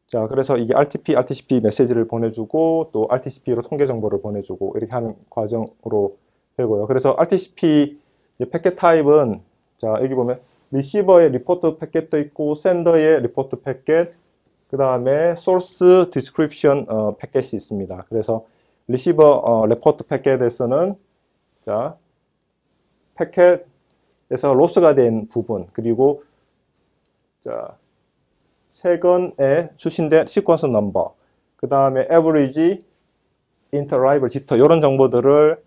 자, 그래서 이게 RTP, RTCP 메시지를 보내주고 또 RTCP로 통계 정보를 보내주고 이렇게 하는 과정으로 되고요. 그래서 RTCP 패킷 타입은, 자, 여기 보면 리시버의 리포트 패킷도 있고 샌더의 리포트 패킷, 그 다음에 소스 디스크립션 패킷이 있습니다. 그래서 리시버 리포트 패킷에서는 자, 패킷에서 로스가 된 부분, 그리고 자, 세건에 수신된 시퀀스 넘버, 그 다음에 에버리지, 인터라이벌 지터 이런 정보들을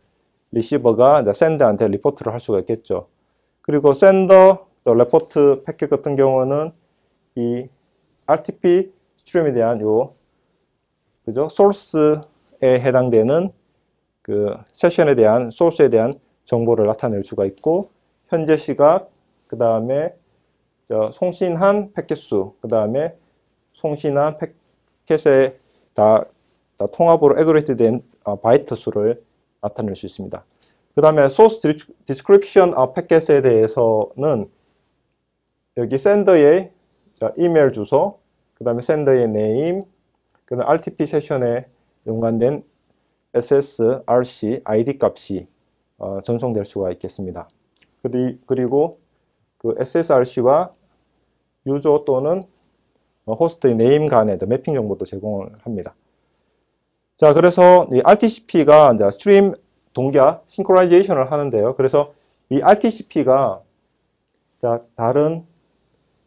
리시버가 이제 샌더한테 리포트를 할 수가 있겠죠. 그리고 샌더 리포트 패킷 같은 경우는 이 RTP 스트림에 대한 그죠? 소스에 해당되는 그 세션에 대한 소스에 대한 정보를 나타낼 수가 있고, 현재 시각, 그 다음에 송신한 패킷 수, 그 다음에 송신한 패킷에 다 통합으로 에그리게이트 된 바이트 수를 나타낼 수 있습니다. 그 다음에 소스 디스크립션 패킷에 대해서는 여기 샌더의 이메일 주소, 그 다음에 샌더의 네임, 그 다음에 RTP 세션에 연관된 SSRC ID 값이 전송될 수가 있겠습니다. 그리고 그 SSRC와 유저 또는 호스트의 네임 간의 매핑 정보도 제공을 합니다. 자, 그래서 이 RTCP가 이제 스트림 동기화 싱크로나이제이션을 하는데요. 그래서 이 RTCP가 다른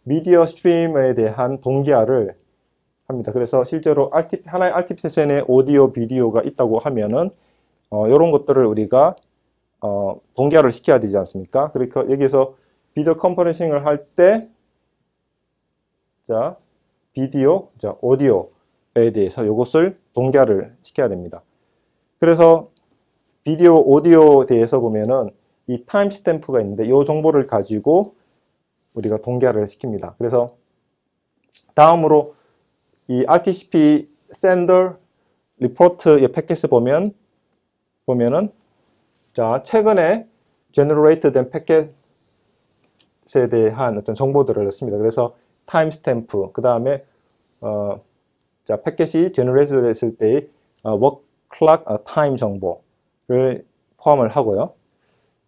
미디어 스트림에 대한 동기화를 합니다. 그래서 실제로 하나의 RTP 세션에 오디오, 비디오가 있다고 하면은 이런 것들을 우리가 동기화를 시켜야 되지 않습니까? 그러니까 여기서 비디오 컨퍼런싱을 할 때 비디오, 오디오에 대해서 이것을 동기화를 시켜야 됩니다. 그래서 비디오, 오디오에 대해서 보면은 이 타임 스탬프가 있는데 이 정보를 가지고 우리가 동기화를 시킵니다. 그래서 다음으로 이 RTCP sender report의 패킷을 보면은 최근에 generate 된 패킷에 대한 어떤 정보들을 넣습니다. 그래서 타임 스탬프, 그 다음에 패킷이 generate 됐을 때의 work clock time 정보를 포함을 하고요.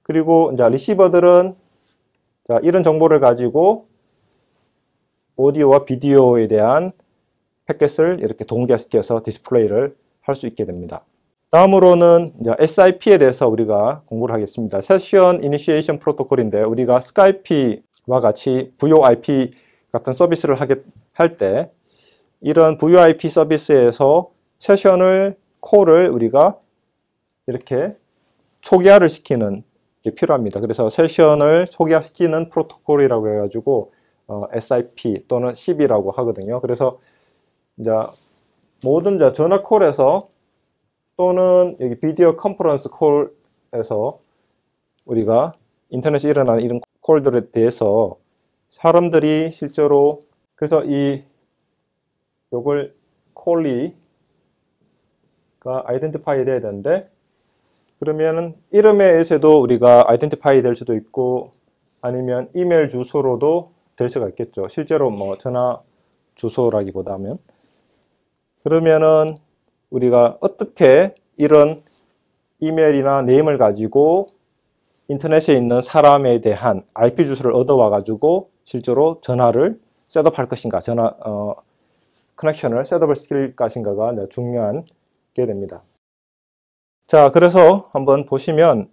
그리고 리시버들은 이런 정보를 가지고 오디오와 비디오에 대한 패킷을 이렇게 동기화시켜서 디스플레이를 할 수 있게 됩니다. 다음으로는 SIP에 대해서 우리가 공부를 하겠습니다. Session Initiation Protocol인데 우리가 스카이피와 같이 VoIP 같은 서비스를 할 때 이런 VoIP 서비스에서 콜을 우리가 이렇게 초기화를 시키는 게 필요합니다. 그래서 세션을 초기화시키는 프로토콜이라고 해가지고 SIP 또는 CB라고 하거든요. 그래서 모든 전화 콜에서 또는 여기 비디오 컨퍼런스 콜에서 우리가 인터넷에 일어나는 이런 콜들에 대해서 사람들이 실제로 그래서 요걸 콜리가 아이덴티파이 돼야 되는데 그러면은 이름에서도 우리가 아이덴티파이 될 수도 있고 아니면 이메일 주소로도 될 수가 있겠죠. 실제로 전화 주소라기보다는 그러면은 우리가 어떻게 이런 이메일이나 네임을 가지고 인터넷에 있는 사람에 대한 IP 주소를 얻어와 가지고 실제로 전화를 셋업할 것인가, 커넥션을 셋업을 시킬 것인가가 중요한 게 됩니다. 자, 그래서 한번 보시면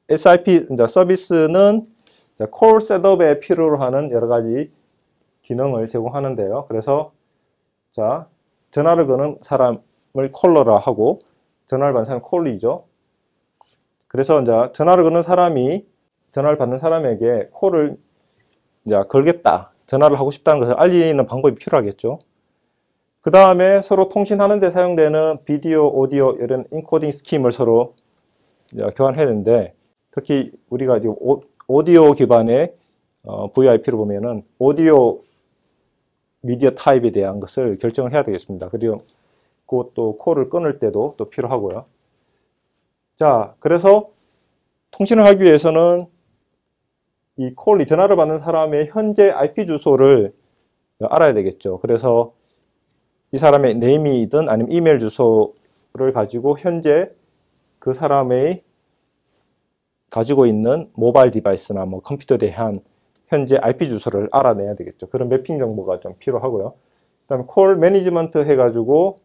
SIP 서비스는 콜 셋업에 필요로 하는 여러 가지 기능을 제공하는데요. 그래서 전화를 거는 사람을 콜러라 하고 전화를 받는 사람은 콜리죠. 그래서 전화를 거는 사람이 전화를 받는 사람에게 콜을 걸겠다, 전화를 하고 싶다는 것을 알리는 방법이 필요하겠죠. 그 다음에 서로 통신하는 데 사용되는 비디오, 오디오 이런 인코딩 스킴을 서로 교환해야 되는데 특히 우리가 오디오 기반의 VoIP를 보면은 오디오 미디어 타입에 대한 것을 결정을 해야 되겠습니다. 그리고 또 콜을 끊을 때도 또 필요하고요. 자, 그래서 통신을 하기 위해서는 이 전화를 받는 사람의 현재 IP 주소를 알아야 되겠죠. 그래서 이 사람의 네임이든 아니면 이메일 주소를 가지고 현재 그 사람의 가지고 있는 모바일 디바이스나 컴퓨터에 대한 현재 IP 주소를 알아내야 되겠죠. 그런 매핑 정보가 좀 필요하고요. 그 다음에 콜 매니지먼트 해가지고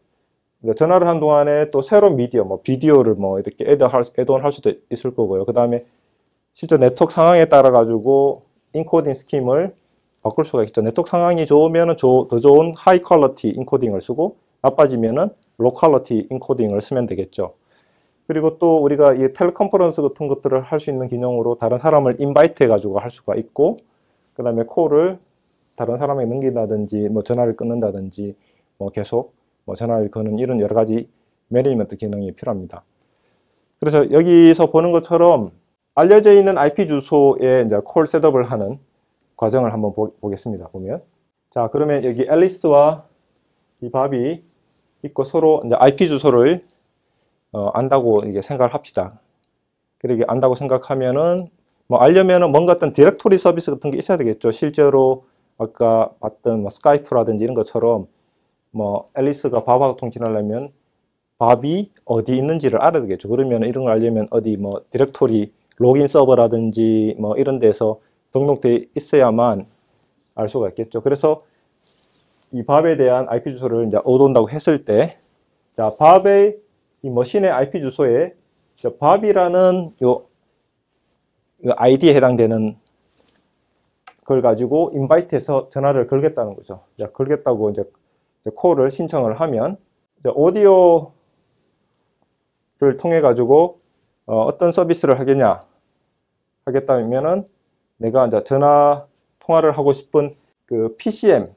전화를 한 동안에 또 새로운 미디어, 비디오를 이렇게 애드온 할 수도 있을 거고요. 그 다음에 실제 네트워크 상황에 따라 가지고 인코딩 스킴을 바꿀 수가 있죠. 네트워크 상황이 좋으면 더 좋은 하이 퀄리티 인코딩을 쓰고 나빠지면은 로 퀄리티 인코딩을 쓰면 되겠죠. 그리고 또 우리가 이 텔레컨퍼런스 같은 것들을 할 수 있는 기능으로 다른 사람을 인바이트 해가지고 할 수가 있고 그 다음에 콜을 다른 사람에게 넘긴다든지 전화를 끊는다든지 계속 전화를 거는 이런 여러 가지 매니지먼트 기능이 필요합니다. 그래서 여기서 보는 것처럼 알려져 있는 IP 주소에 콜 셋업을 하는 과정을 한번 보겠습니다. 보면 자, 그러면 여기 앨리스와 이 밥이 있고 서로 IP 주소를 안다고 이게 생각을 합시다. 그리고 안다고 생각하면은 알려면은 뭔가 어떤 디렉토리 서비스 같은 게 있어야 되겠죠. 실제로 아까 봤던 스카이프라든지 이런 것처럼 앨리스가 밥하고 통신하려면 밥이 어디 있는지를 알아야 되겠죠. 그러면 이런 걸 알려면 어디 뭐 디렉토리 로그인 서버라든지 뭐 이런 데서 등록되어 있어야만 알 수가 있겠죠. 그래서 이 밥에 대한 IP 주소를 이제 얻어온다고 했을 때, 자, 밥의 이 머신의 IP 주소에 밥이라는 요 아이디에 해당되는 걸 가지고 인바이트해서 전화를 걸겠다는 거죠. 자, 걸겠다고 이제 콜을 신청을 하면 오디오를 통해 가지고 어떤 서비스를 하겠다면은 내가 이제 전화 통화를 하고 싶은 그 PCM을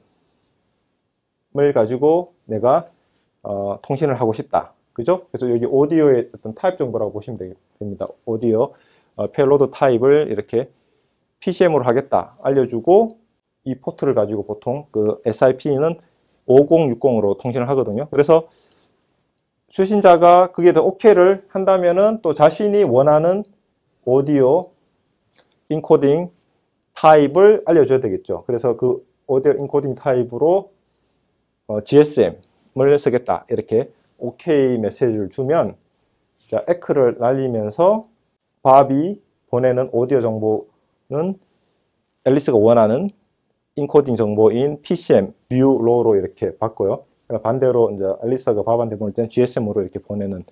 가지고 내가 통신을 하고 싶다. 그죠? 그래서 여기 오디오의 어떤 타입 정보라고 보시면 됩니다. 오디오 페일로드 타입을 이렇게 PCM으로 하겠다 알려주고, 이 포트를 가지고 보통 그 SIP는 5060으로 통신을 하거든요. 그래서 수신자가 그게 더 OK를 한다면은 또 자신이 원하는 오디오 인코딩 타입을 알려줘야 되겠죠. 그래서 그 오디오 인코딩 타입으로 GSM을 쓰겠다, 이렇게 OK 메시지를 주면, 자, 에크를 날리면서 밥이 보내는 오디오 정보는 앨리스가 원하는 인코딩 정보인 PCM, 뷰, 로로 이렇게 바꿔요. 반대로 이제 앨리스가 밥한테 보낼 때는 GSM으로 이렇게 보내는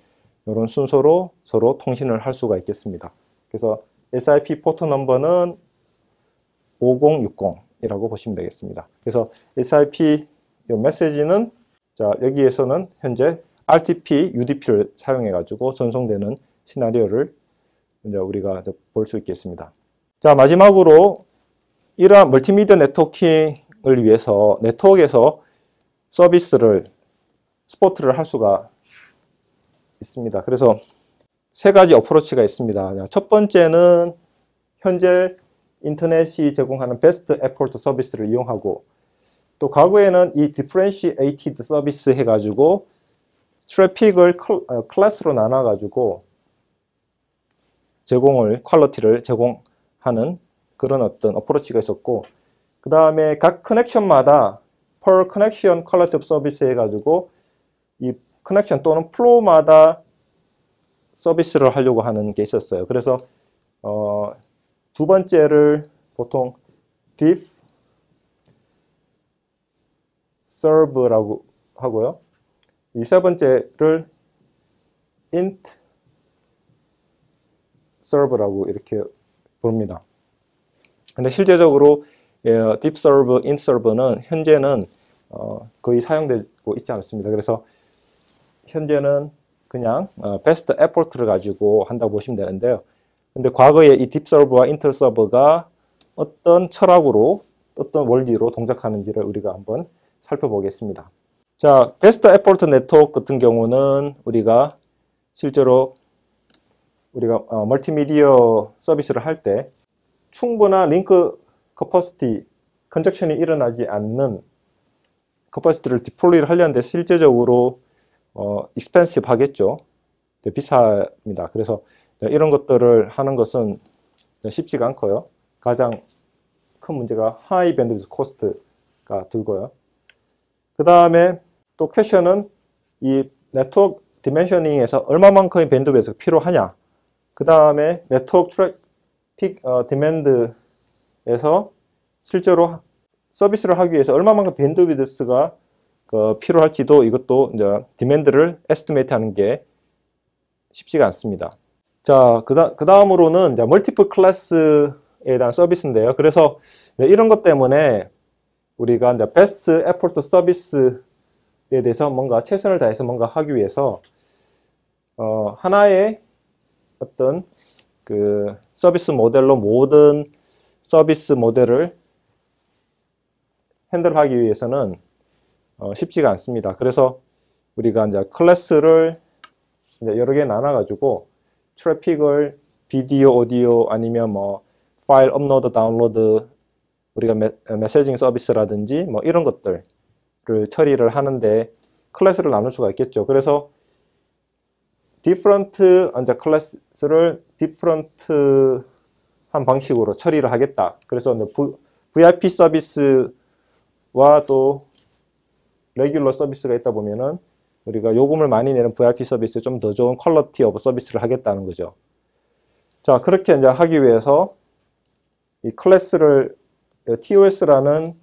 이런 순서로 서로 통신을 할 수가 있겠습니다. 그래서 SIP 포트 넘버는 5060이라고 보시면 되겠습니다. 그래서 SIP 이 메시지는, 자, 여기에서는 현재 RTP, UDP를 사용해 가지고 전송되는 시나리오를 이제 우리가 볼 수 있겠습니다. 자, 마지막으로 이러한 멀티미디어 네트워킹을 위해서 네트워크에서 서비스를 스포트를 할 수가 있습니다. 그래서 세 가지 어프로치가 있습니다. 첫 번째는 현재 인터넷이 제공하는 베스트 에포트 서비스를 이용하고, 또 과거에는 이 디퍼런시에이티드 서비스 해가지고 트래픽을 클래스로 나눠가지고 퀄리티를 제공하는 그런 어떤 어프로치가 있었고, 그 다음에 각 커넥션마다 per connection quality of service 해가지고 이 커넥션 또는 플로우마다 서비스를 하려고 하는 게 있었어요. 그래서 두 번째를 보통 diff serve라고 하고요. 이 세 번째를 int serve라고 이렇게 부릅니다. 근데 실제적으로 deep server, int server는 현재는 거의 사용되고 있지 않습니다. 그래서 현재는 그냥 best effort를 가지고 한다고 보시면 되는데요. 근데 과거에 이 deep server와 int server가 어떤 철학으로, 어떤 원리로 동작하는지를 우리가 한번 살펴보겠습니다. 자, best effort 네트워크 같은 경우는 우리가 실제로 멀티미디어 서비스를 할 때 충분한 링크 커퍼시티, 컨젝션이 일어나지 않는 커퍼시티를 디플로이를 하려는데 실제적으로 expensive 하겠죠. 비쌉니다. 그래서 이런 것들을 하는 것은 쉽지가 않고요. 가장 큰 문제가 하이 밴드위드 코스트가 들고요. 그 다음에 또 퀘션은 이 네트워크 디멘셔닝에서 얼마만큼의 밴드위드가 필요하냐. 그 다음에 네트워크 트래픽 디맨드에서 실제로 서비스를 하기 위해서 얼마만큼 밴드위드스가 필요할지도, 이것도 이제 디맨드를 에스티메이트 하는 게 쉽지가 않습니다. 자, 그 다음으로는 이제 멀티플 클래스에 대한 서비스인데요. 그래서 이런 것 때문에 우리가 이제 베스트 에포트 서비스에 대해서 뭔가 최선을 다해서 뭔가 하기 위해서 하나의 어떤 그 서비스 모델로 모든 서비스 모델을 핸들하기 위해서는 쉽지가 않습니다. 그래서 우리가 이제 클래스를 이제 여러 개 나눠 가지고 트래픽을 비디오, 오디오 아니면 뭐 파일 업로드, 다운로드, 우리가 메시징 서비스라든지 뭐 이런 것들을 처리를 하는데 클래스를 나눌 수가 있겠죠. 그래서 디퍼런트 이제 클래스를 디퍼런트 한 방식으로 처리를 하겠다. 그래서 VIP 서비스와 또 레귤러 서비스가 있다 보면은 우리가 요금을 많이 내는 VIP 서비스에 좀 더 좋은 퀄리티 오브 서비스를 하겠다는 거죠. 자, 그렇게 이제 하기 위해서 이 클래스를 TOS라는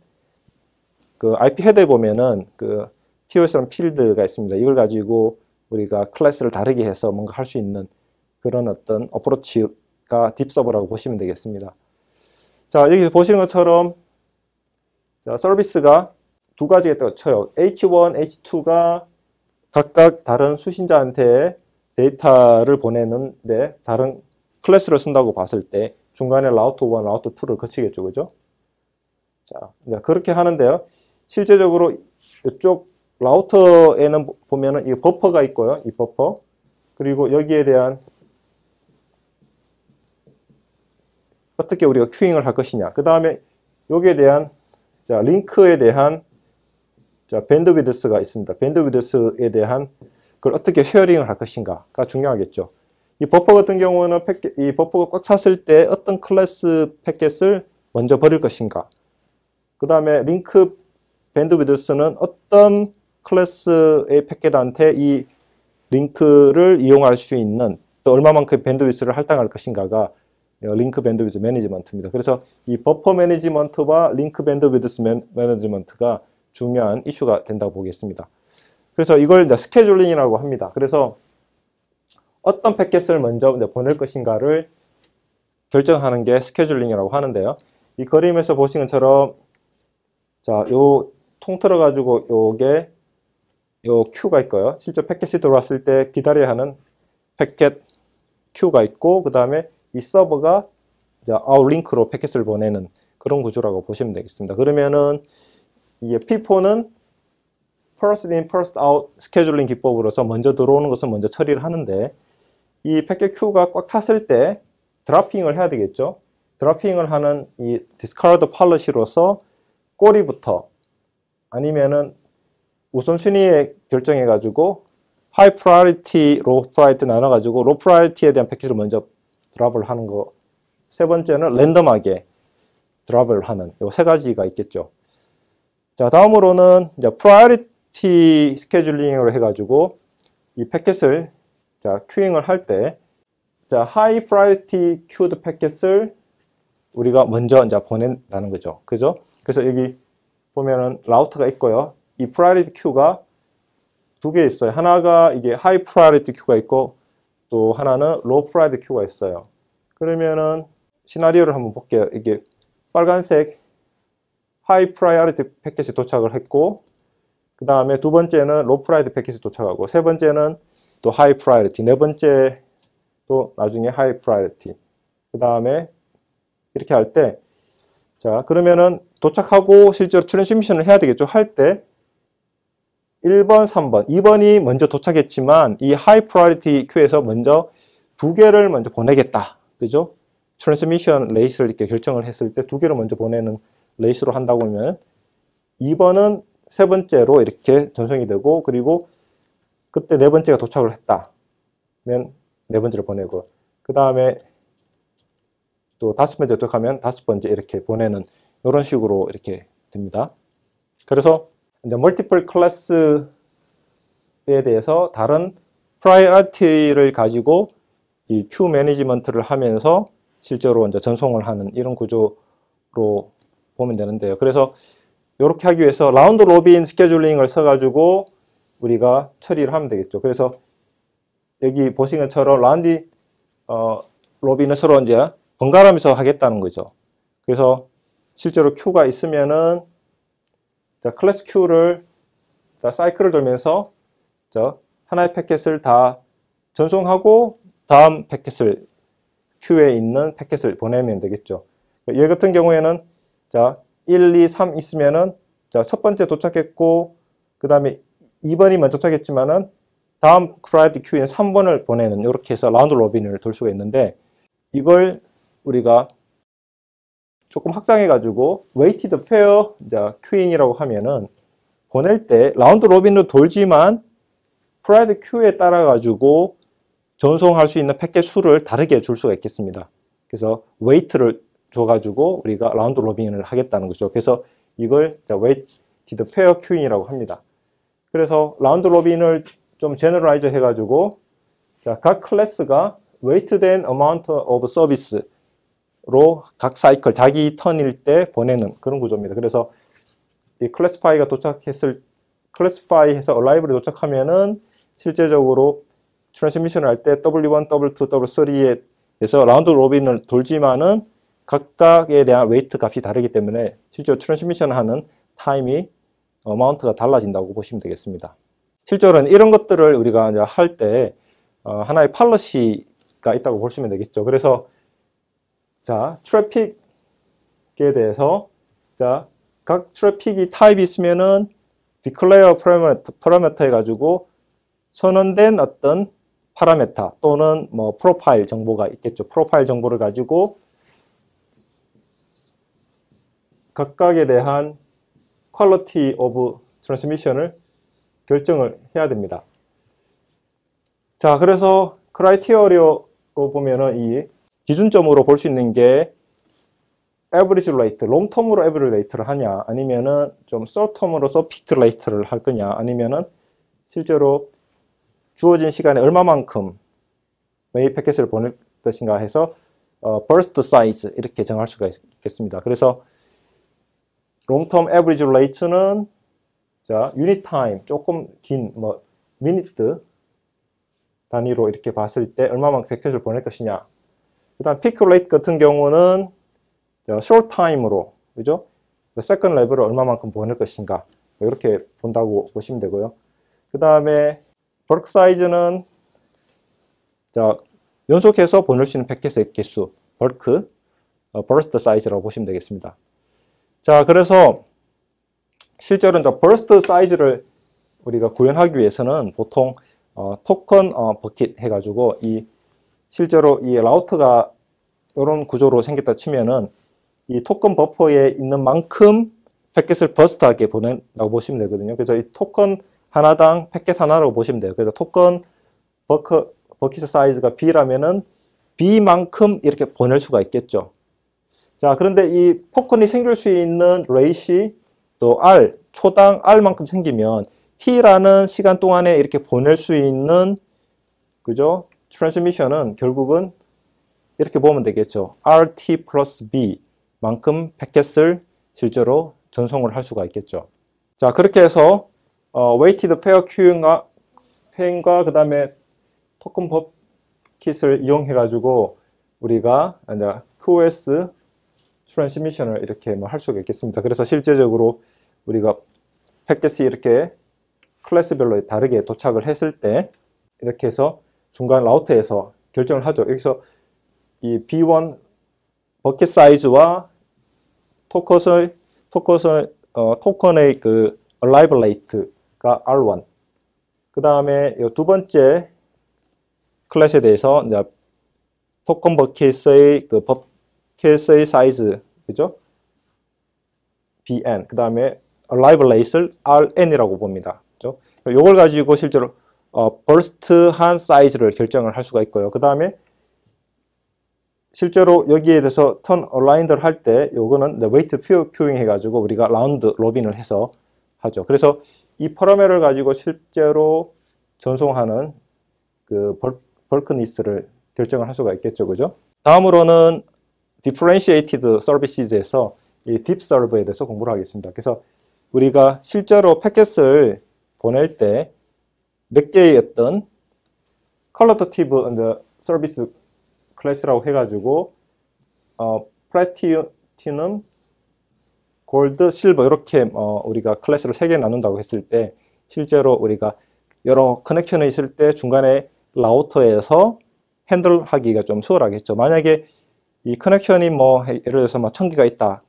그 IP 헤더에 보면은 그 TOS라는 필드가 있습니다. 이걸 가지고 우리가 클래스를 다르게 해서 뭔가 할 수 있는 그런 어떤 어프로치가 딥서버라고 보시면 되겠습니다. 자, 여기 보시는 것처럼 자, 서비스가 두 가지가 있다고 쳐요. H1, H2가 각각 다른 수신자한테 데이터를 보내는데 다른 클래스를 쓴다고 봤을 때 중간에 라우터 1, 라우터 2를 거치겠죠. 그죠? 자, 그렇게 하는데요. 실제적으로 이쪽 라우터에는 보면은 이 버퍼가 있고요. 이 버퍼. 그리고 여기에 대한 어떻게 우리가 큐잉을 할 것이냐. 그 다음에 여기에 대한 자, 링크에 대한 자, 밴드위드스가 있습니다. 밴드위드스에 대한 그걸 어떻게 쉐어링을 할 것인가가 중요하겠죠. 이 버퍼 같은 경우는 이 버퍼가 꽉 찼을 때 어떤 클래스 패킷을 먼저 버릴 것인가. 그 다음에 링크 밴드위드스는 어떤 클래스의 패킷한테 이 링크를 이용할 수 있는 또 얼마만큼 밴드위드스를 할당할 것인가가 링크 밴드위드 매니지먼트입니다. 그래서 이 버퍼 매니지먼트와 링크 밴드위드스 매니지먼트가 중요한 이슈가 된다고 보겠습니다. 그래서 이걸 이제 스케줄링이라고 합니다. 그래서 어떤 패킷을 먼저 보낼 것인가를 결정하는 게 스케줄링이라고 하는데요. 이 그림에서 보신 것처럼 자, 요 통틀어 가지고 요게 요 큐가 있고요. 실제 패킷이 들어왔을 때 기다려야 하는 패킷 큐가 있고 그 다음에 이 서버가 이제 아웃링크로 패킷을 보내는 그런 구조라고 보시면 되겠습니다. 그러면은 이게 P4는 first in, first out 스케줄링 기법으로서 먼저 들어오는 것은 먼저 처리를 하는데 이 패킷 큐가 꽉 찼을 때 드라핑을 해야 되겠죠. 드라핑을 하는 이 discard policy로서 꼬리부터 아니면은 우선순위에 결정해 가지고 high priority, low priority 나눠 가지고 low priority에 대한 패킷을 먼저 드랍을 하는 거. 세 번째는 랜덤하게 드랍을 하는 요 세 가지가 있겠죠. 자, 다음으로는 이제 priority 스케줄링으로 해가지고 이 패킷을 자 큐잉을 할 때 자 high priority queued 패킷을 우리가 먼저 이제 보낸다는 거죠. 그죠? 그래서 여기 보면은 라우터가 있고요. 이 priority queue가 두 개 있어요. 하나가 이게 high priority queue가 있고 또 하나는 low priority queue가 있어요. 그러면은 시나리오를 한번 볼게요. 이게 빨간색 high priority 패킷이 도착을 했고 그 다음에 두 번째는 low priority 패킷이 도착하고 세 번째는 또 high priority, 네 번째 또 나중에 high priority 그 다음에 이렇게 할 때 자 그러면은 도착하고 실제로 트랜스미션을 해야 되겠죠. 할 때 1번, 3번, 2번이 먼저 도착했지만 이 high priority 큐에서 먼저 두 개를 먼저 보내겠다. 그죠? 트랜스미션 레이스를 이렇게 결정을 했을 때 두 개를 먼저 보내는 레이스로 한다고 하면 2번은 세 번째로 이렇게 전송이 되고 그리고 그때 네 번째가 도착을 했다면 네 번째를 보내고 그 다음에 또 다섯 번째 도착하면 다섯 번째 이렇게 보내는 이런 식으로 이렇게 됩니다. 그래서 이제 멀티플 클래스에 대해서 다른 프라이어리티를 가지고 이 큐 매니지먼트를 하면서 실제로 이제 전송을 하는 이런 구조로 보면 되는데요. 그래서 이렇게 하기 위해서 라운드 로빈 스케줄링을 써가지고 우리가 처리를 하면 되겠죠. 그래서 여기 보신 것처럼 라운드 로빈을 서로 이제 번갈아가면서 하겠다는 거죠. 그래서 실제로 큐가 있으면은 자 클래스 큐를 자 사이클을 돌면서 자 하나의 패킷을 다 전송하고 다음 패킷을 큐에 있는 패킷을 보내면 되겠죠. 얘 같은 경우에는 자 1, 2, 3 있으면은 자 첫 번째 도착했고 그 다음에 2번이 먼저 도착했지만은 다음 프라이어리티 큐에 3번을 보내는 이렇게 해서 라운드 로빈을 돌 수가 있는데 이걸 우리가 조금 확장해 가지고 weighted fair queuing이라고 하면은 보낼 때 라운드 로빈으로 돌지만 프라이어리티 큐에 따라 가지고 전송할 수 있는 패킷 수를 다르게 줄 수가 있겠습니다. 그래서 웨이트를 줘가지고 우리가 라운드 로빈을 하겠다는 거죠. 그래서 이걸 weighted fair queuing이라고 합니다. 그래서 라운드 로빈을 좀 제너럴라이즈 해가지고 자, 각 클래스가 weighted amount of service로 각 사이클 자기 턴일 때 보내는 그런 구조입니다. 그래서 이 클래시파이가 클래시파이해서 arrival이 도착하면은 실제적으로 트랜스미션을 할 때 W1, W2, W3에서 라운드 로빈을 돌지만은 각각에 대한 웨이트 값이 다르기 때문에 실제로 트랜스미션을 하는 타임이 어마운트가 달라진다고 보시면 되겠습니다. 실제로는 이런 것들을 우리가 이제 할 때 하나의 팔러시가 있다고 보시면 되겠죠. 그래서 자, 트래픽에 대해서 자, 각 트래픽이 타입이 있으면은 declare parameter 해가지고 선언된 어떤 파라메타 또는 뭐 프로파일 정보가 있겠죠. 프로파일 정보를 가지고 각각에 대한 quality of transmission을 결정을 해야 됩니다. 자, 그래서 크라이테리어로 보면은 이 기준점으로 볼 수 있는 게 average rate, 롱텀으로 average rate를 하냐, 아니면은 좀 숏텀으로 peak rate를 할 거냐, 아니면은 실제로 주어진 시간에 얼마만큼 메일 패킷을 보낼 것인가 해서 burst size 이렇게 정할 수가 있겠습니다. 그래서 롱텀 average rate는 자, unit time 조금 긴 뭐 미니트 단위로 이렇게 봤을 때 얼마만큼 패킷을 보낼 것이냐. 그다음 peak rate 같은 경우는 자, short time으로 그죠? second level을 얼마만큼 보낼 것인가 이렇게 본다고 보시면 되고요. 그 다음에 bulk 사이즈는 자, 연속해서 보낼 수 있는 패킷의 개수, bulk, burst 사이즈라고 보시면 되겠습니다. 자, 그래서 실제로 이제 burst 사이즈를 우리가 구현하기 위해서는 보통 토큰 버킷 해가지고 이 실제로 이 라우트가 이런 구조로 생겼다 치면은 이 토큰 버퍼에 있는 만큼 패킷을 버스트하게 보낸다고 보시면 되거든요. 그래서 이 토큰 하나당 패킷 하나라고 보시면 돼요. 그래서 토큰 버킷 사이즈가 B라면은 B만큼 이렇게 보낼 수가 있겠죠. 자, 그런데 이 토큰이 생길 수 있는 레이시 또 R, 초당 R만큼 생기면 T라는 시간 동안에 이렇게 보낼 수 있는 그죠? 트랜스미션은 결국은 이렇게 보면 되겠죠. RT 플러스 B 만큼 패킷을 실제로 전송을 할 수가 있겠죠. 자, 그렇게 해서 weighted pair queuing과 그 다음에 토큰 버킷을 이용해 가지고 우리가 이제 QoS 트랜스미션을 이렇게 뭐 할 수가 있겠습니다. 그래서 실제적으로 우리가 패킷이 이렇게 클래스별로 다르게 도착을 했을 때 이렇게 해서 중간 라우트에서 결정을 하죠. 여기서 이 B1 버킷 사이즈와 토큰의 그 arrival rate가 R1. 그 다음에 두 번째 클래스에 대해서 이제 토큰 버킷의 그 버킷의 사이즈, 그죠? BN. 그 다음에 arrival rate를 RN이라고 봅니다. 그죠? 이걸 가지고 실제로 burst한 사이즈를 결정을 할 수가 있고요. 그 다음에 실제로 여기에 대해서 턴 얼라인드를 할 때 요거는 웨이트 큐잉 해가지고 우리가 라운드 로빈을 해서 하죠. 그래서 이 파라미터를 가지고 실제로 전송하는 그 벌크니스를 결정을 할 수가 있겠죠. 그죠? 다음으로는 differentiated services에서 이 deep serve에 대해서 공부를 하겠습니다. 그래서 우리가 실제로 패킷을 보낼 때 몇 개의 어떤 퀄리티티브 서비스 클래스라고 해가지고 플래티넘, 골드, 실버 이렇게 우리가 클래스를 3개 나눈다고 했을 때 실제로 우리가 여러 커넥션이 있을 때 중간에 라우터에서 핸들하기가 좀 수월하겠죠. 만약에 이 커넥션이 뭐 예를 들어서 막 1000개가 있다.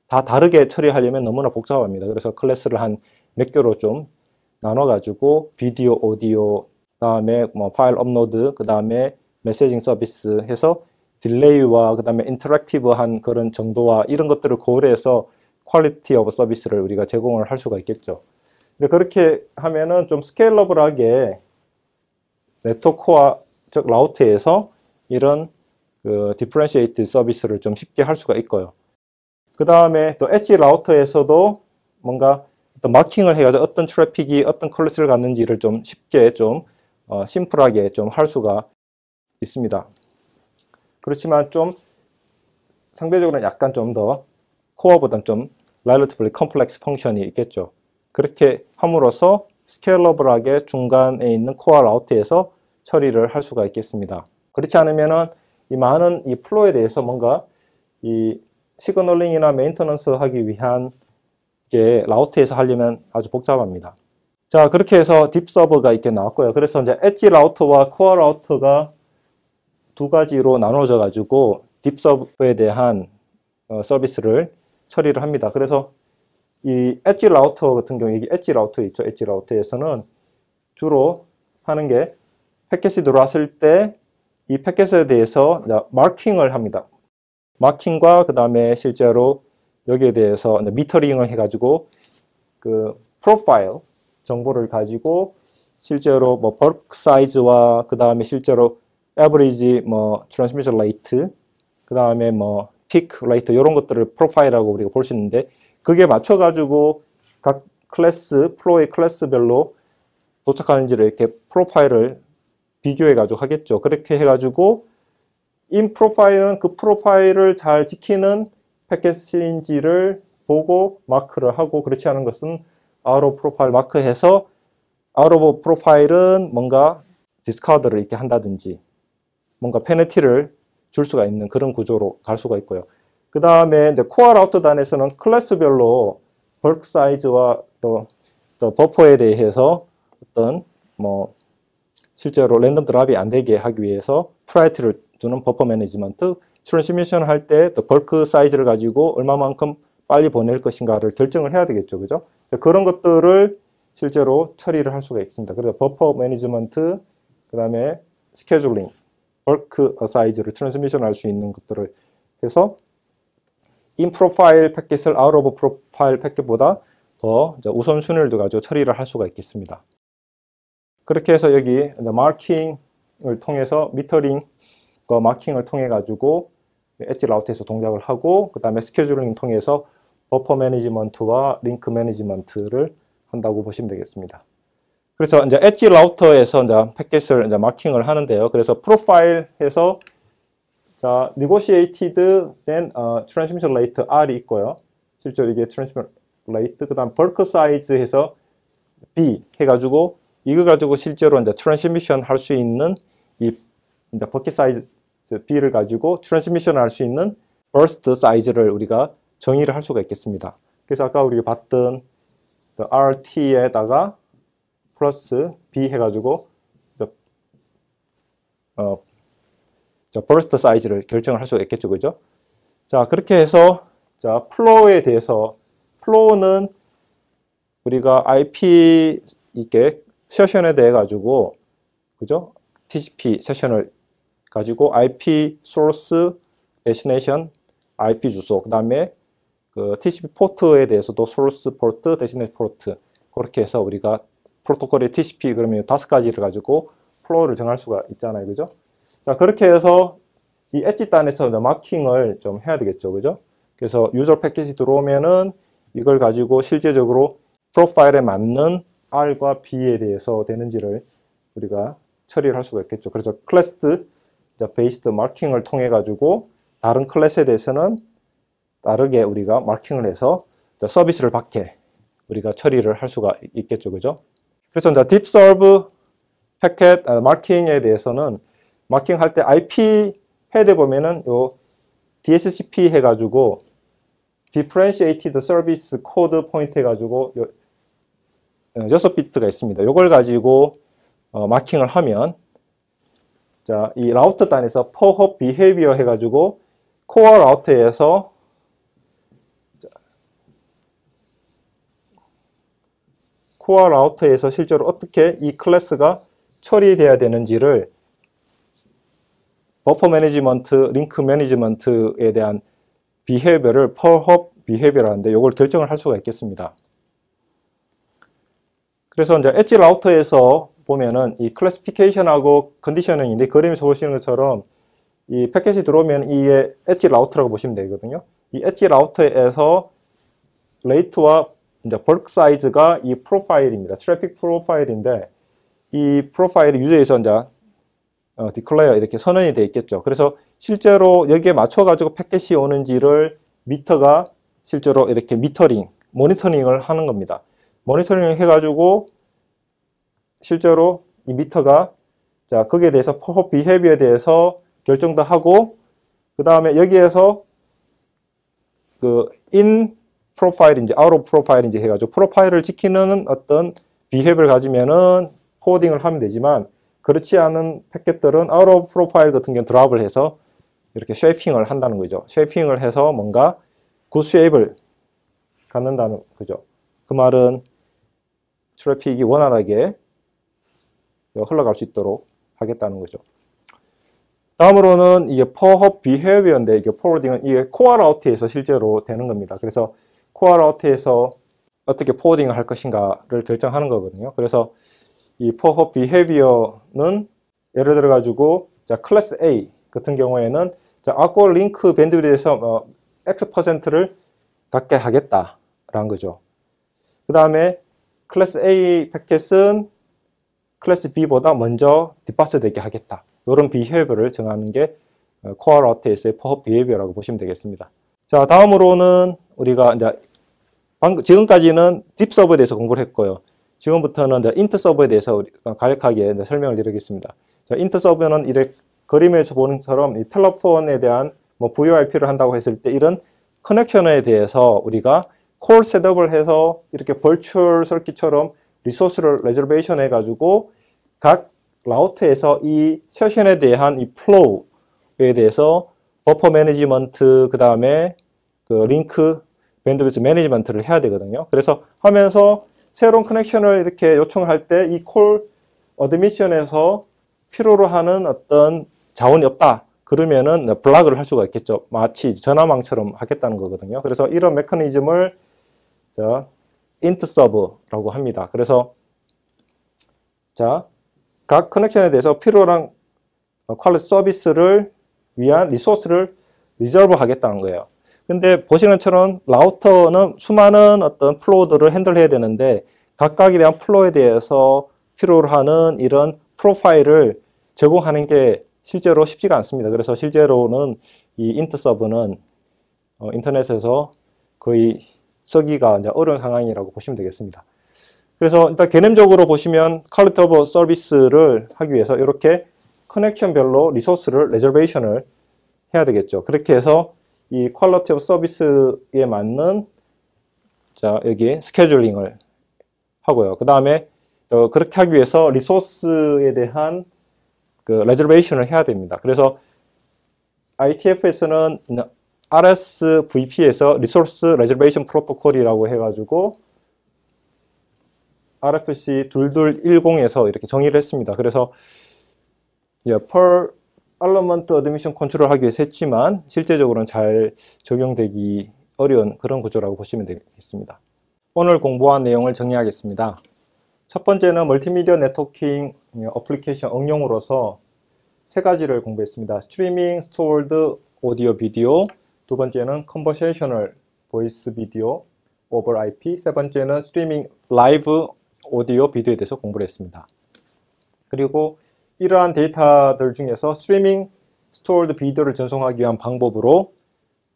다 다르게 처리하려면 너무나 복잡합니다. 그래서 클래스를 한 몇 개로 좀 나눠가지고 비디오, 오디오, 그다음에 뭐 파일 업로드, 그다음에 메시징 서비스 해서 딜레이와 그다음에 인터랙티브한 그런 정도와 이런 것들을 고려해서 퀄리티 오브 서비스를 우리가 제공을 할 수가 있겠죠. 근데 그렇게 하면은 좀 스케일러블하게 네트워크와 즉 라우트에서 이런 그 디퍼런시에이트 서비스를 좀 쉽게 할 수가 있고요. 그 다음에 또 엣지 라우터에서도 뭔가 어떤 마킹을 해가지고 어떤 트래픽이 어떤 클래스를 갖는지를 좀 쉽게 좀 심플하게 좀 할 수가 있습니다. 그렇지만 좀 상대적으로 약간 좀 더 코어보다는 좀 relatively complex 펑션이 있겠죠. 그렇게 함으로써 스케일러블하게 중간에 있는 코어 라우트에서 처리를 할 수가 있겠습니다. 그렇지 않으면은 이 많은 이 플로우에 대해서 뭔가 이 시그널링이나 메인터넌스 하기 위한 게 라우트에서 하려면 아주 복잡합니다. 자, 그렇게 해서 딥 서버가 이렇게 나왔고요. 그래서 이제 엣지 라우터와 코어 라우터가 두 가지로 나눠져 가지고 딥 서버에 대한 서비스를 처리를 합니다. 그래서 이 엣지 라우터 같은 경우, 여기 엣지 라우터 있죠. 엣지 라우터에서는 주로 하는 게 패킷이 들어왔을 때 이 패킷에 대해서 마킹을 합니다. 마킹과 그 다음에 실제로 여기에 대해서 미터링을 해가지고 그 프로파일 정보를 가지고 실제로 뭐 벌크 사이즈와 그 다음에 실제로 에버리지 뭐 트랜스미션 레이트 그 다음에 뭐 피크 레이트 이런 것들을 프로파일이라고 우리가 볼 수 있는데 그게 맞춰가지고 각 클래스 플로우의 클래스별로 도착하는지를 이렇게 프로파일을 비교해가지고 하겠죠. 그렇게 해가지고 인 프로파일은 그 프로파일을 잘 지키는 패킷인지를 보고 마크를 하고 그렇지 않은 것은 out of 프로파일 마크해서 out of 프로파일은 뭔가 디스카드를 이렇게 한다든지 뭔가 페널티를 줄 수가 있는 그런 구조로 갈 수가 있고요. 그 다음에 코어 라우터 단에서는 클래스별로 벌크 사이즈와 또 버퍼에 대해서 어떤 뭐 실제로 랜덤 드랍이 안 되게 하기 위해서 프라이어티를 주는 버퍼 매니지먼트, 트랜스미션 할 때 또 벌크 사이즈를 가지고 얼마만큼 빨리 보낼 것인가를 결정을 해야 되겠죠. 그죠? 그런 것들을 실제로 처리를 할 수가 있습니다. 그래서 버퍼 매니지먼트, 그 다음에 스케줄링, 벌크 사이즈를 트랜스미션 할 수 있는 것들을 해서 인 프로파일 패킷을 아웃 오브 프로파일 패킷보다 더 우선순위를 가지고 처리를 할 수가 있겠습니다. 그렇게 해서 여기 마킹을 통해서 미터링 마킹을 통해 가지고 엣지 라우트에서 동작을 하고 그 다음에 스케줄링 통해서 버퍼 매니지먼트와 링크 매니지먼트를 한다고 보시면 되겠습니다. 그래서 이제 엣지 라우터에서 이제 패킷을 이제 마킹을 하는데요. 그래서 프로파일에서 자 negotiated then transmission rate R이 있고요. 실제로 이게 transmission rate 그다음 bulk size 해서 B 해가지고 이거 가지고 실제로 이제 트랜스미션 할 수 있는 이 이제 버킷 사이즈 B를 가지고 트랜스미션 할 수 있는 버스트 사이즈를 우리가 정의를 할 수가 있겠습니다. 그래서 아까 우리가 봤던 RT에다가 플러스 B 해가지고 버스트 사이즈를 결정을 할 수가 있겠죠, 그죠? 자 그렇게 해서 자 플로우에 대해서 플로우는 우리가 IP 이게 세션에 대해 가지고 그죠? TCP 세션을 가지고 IP 소스, 데스티네이션, IP 주소, 그 다음에 그 TCP 포트에 대해서도 소스 포트, 데스티네이션 포트 그렇게 해서 우리가 프로토콜의 TCP 그러면 5가지를 가지고 플로우를 정할 수가 있잖아요, 그죠? 자 그렇게 해서 이 엣지 단에서 마킹을 좀 해야 되겠죠, 그죠? 그래서 유저 패킷이 들어오면은 이걸 가지고 실제적으로 프로파일에 맞는 R과 B에 대해서 되는지를 우리가 처리를 할 수가 있겠죠. 그래서 클래스 베이스드 마킹을 통해 가지고 다른 클래스에 대해서는 다르게 우리가 마킹을 해서 서비스를 받게 우리가 처리를 할 수가 있겠죠, 그죠? 그래서 이제 딥 서브 패킷 마킹에 대해서는 마킹할 때 IP 헤드 보면은 요 DSCP 해가지고 Differentiated Service Code 포인트 해가지고 6비트가 있습니다. 이걸 가지고 마킹을 하면 자, 이 라우터 단에서 per hop behavior 해가지고 코어 라우터에서 실제로 어떻게 이 클래스가 처리돼야 되는지를 버퍼 매니지먼트, 링크 매니지먼트에 대한 비헤이비어를 per hop behavior를 하는데 이걸 결정을 할 수가 있겠습니다. 그래서 이제 엣지 라우터에서 보면은 이 클래시피케이션하고 컨디셔닝인데 그림에서 보시는 것처럼 이 패킷이 들어오면 이게 엣지 라우터라고 보시면 되거든요. 이 엣지 라우터에서 레이트와 이제 bulk 사이즈가 이 프로파일입니다. 트래픽 프로파일인데 이 프로파일이 유저에서 이제 디클레어 이렇게 선언이 되어 있겠죠. 그래서 실제로 여기에 맞춰 가지고 패킷이 오는지를 미터가 실제로 이렇게 모니터링을 하는 겁니다. 모니터링을 해 가지고 실제로 이 미터가 자 거기에 대해서 팝업 비헤비어에 대해서 결정도 하고 그 다음에 여기에서 그 in 프로파일인지 out of 프로파일인지 해가지고 프로파일을 지키는 어떤 비헤비어를 가지면은 포워딩을 하면 되지만 그렇지 않은 패킷들은 out of 프로파일 같은 경우는 드랍을 해서 이렇게 쉐이핑을 한다는 거죠. 쉐이핑을 해서 뭔가 굿 쉐입을 갖는다는 거죠. 그 말은 트래픽이 원활하게 흘러갈 수 있도록 하겠다는 거죠. 다음으로는 이게 포업 비헤비어인데 이게 포워딩은 이게 코어 라우트에서 실제로 되는 겁니다. 그래서 코어 라우트에서 어떻게 포워딩을 할 것인가를 결정하는 거거든요. 그래서 이 포업 비헤비어는 예를 들어 가지고 자 클래스 A 같은 경우에는 자 아쿠어 링크 밴드위드에서 X%를 갖게 하겠다라는 거죠. 그 다음에 클래스 A 패킷은 클래스 B보다 먼저 뒷받쳐 되게 하겠다. 이런 비헤비어를 정하는 게 코어 라우트에서의 포업 비헤비어라고 보시면 되겠습니다. 자, 다음으로는 우리가 이제 지금까지는 딥 서버에 대해서 공부를 했고요. 지금부터는 이제 인트 서버에 대해서 우리가 간략하게 이제 설명을 드리겠습니다. 자, 인트 서버는 이렇게 그림에서 보는 것처럼 이 텔레폰에 대한 뭐 VoIP를 한다고 했을 때 이런 커넥션에 대해서 우리가 콜 셋업을 해서 이렇게 버추얼 서킷처럼 리소스를 레저베이션 해가지고 각 라우트에서 이 세션에 대한 이 플로우에 대해서 버퍼 매니지먼트 그 다음에 그 링크 밴드위드 매니지먼트를 해야 되거든요. 그래서 하면서 새로운 커넥션을 이렇게 요청할 때 이 콜 어드미션에서 필요로 하는 어떤 자원이 없다. 그러면은 블락을 할 수가 있겠죠. 마치 전화망처럼 하겠다는 거거든요. 그래서 이런 메커니즘을 int 서브라고 합니다. 그래서 자, 각 커넥션에 대해서 필요한 퀄리티 서비스를 위한 리소스를 리저브 하겠다는 거예요. 근데 보시는 것처럼 라우터는 수많은 어떤 플로우들을 핸들해야 되는데 각각에 대한 플로우에 대해서 필요로 하는 이런 프로파일을 제공하는 게 실제로 쉽지가 않습니다. 그래서 실제로는 이 int 서브는 인터넷에서 거의 쓰기가 이제 어려운 상황이라고 보시면 되겠습니다. 그래서 일단 개념적으로 보시면 퀄리티 오브 서비스를 하기 위해서 이렇게 커넥션별로 리소스를 레저베이션을 해야 되겠죠. 그렇게 해서 이 퀄리티 오브 서비스에 맞는 자 여기 스케줄링을 하고요. 그 다음에 그렇게 하기 위해서 리소스에 대한 그 레저베이션을 해야 됩니다. 그래서 IETF에서는 RSVP에서 리소스 레저베이션 프로토콜이라고 해가지고 RFC 2210에서 이렇게 정의를 했습니다. 그래서 per element admission control 하기 위해서 했지만 실제적으로는 잘 적용되기 어려운 그런 구조라고 보시면 되겠습니다. 오늘 공부한 내용을 정리하겠습니다. 첫 번째는 멀티미디어 네트워킹 어플리케이션 응용으로서 세 가지를 공부했습니다. 스트리밍 스토어드 오디오 비디오, 두 번째는 컨버세이셔널 보이스 비디오 오버 IP, 세 번째는 스트리밍 라이브 오디오 비디오에 대해서 공부를 했습니다. 그리고 이러한 데이터들 중에서 스트리밍 스토어드 비디오를 전송하기 위한 방법으로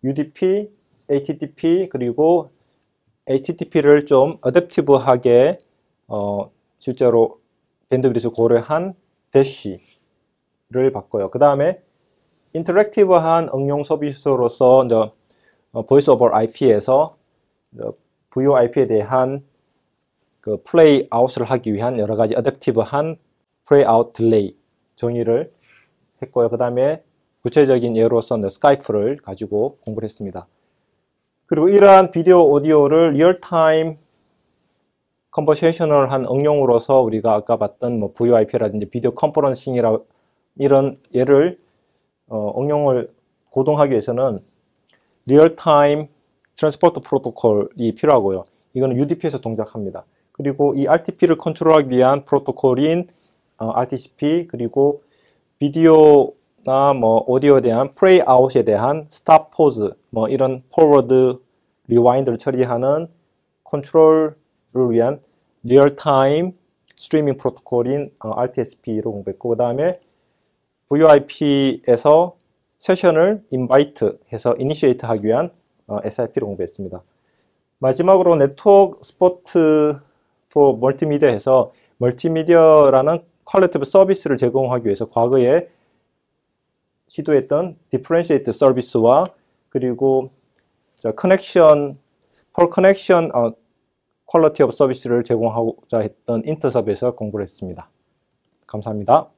UDP, HTTP 그리고 HTTP를 좀 어댑티브하게 실제로 밴드위드를 고려한 대시를 봤고요. 그 다음에 인터랙티브한 응용 서비스로서 보이스 오버 IP에서 VoIP에 대한 그 플레이 아웃을 하기 위한 여러 가지 어댑티브한 플레이 아웃 딜레이 정의를 했고요. 그 다음에 구체적인 예로서 스카이프를 가지고 공부를 했습니다. 그리고 이러한 비디오 오디오를 리얼타임 컨버세이셔널한 응용으로서 우리가 아까 봤던 뭐 VoIP라든지 비디오 컨퍼런싱이라 이런 예를 응용을 고동하기 위해서는 리얼타임 트랜스포트 프로토콜이 필요하고요. 이거는 UDP에서 동작합니다. 그리고 이 RTP를 컨트롤하기 위한 프로토콜인 RTCP 그리고 비디오나 뭐 오디오에 대한 플레이 아웃에 대한 스탑 포즈 뭐 이런 포워드 리와인드를 처리하는 컨트롤을 위한 리얼타임 스트리밍 프로토콜인 RTSP로 공부했고, 그 다음에 VoIP에서 세션을 인바이트 해서 이니시에이트 하기 위한 SIP로 공부했습니다. 마지막으로 네트워크 스포트 포 멀티미디어에서 멀티미디어라는 퀄리티브 서비스를 제공하기 위해서 과거에 시도했던 디퍼런시에이트 서비스와 그리고 커넥션, 폴 커넥션 퀄리티 오브 서비스를 제공하고자 했던 인터섭에서 공부를 했습니다. 감사합니다.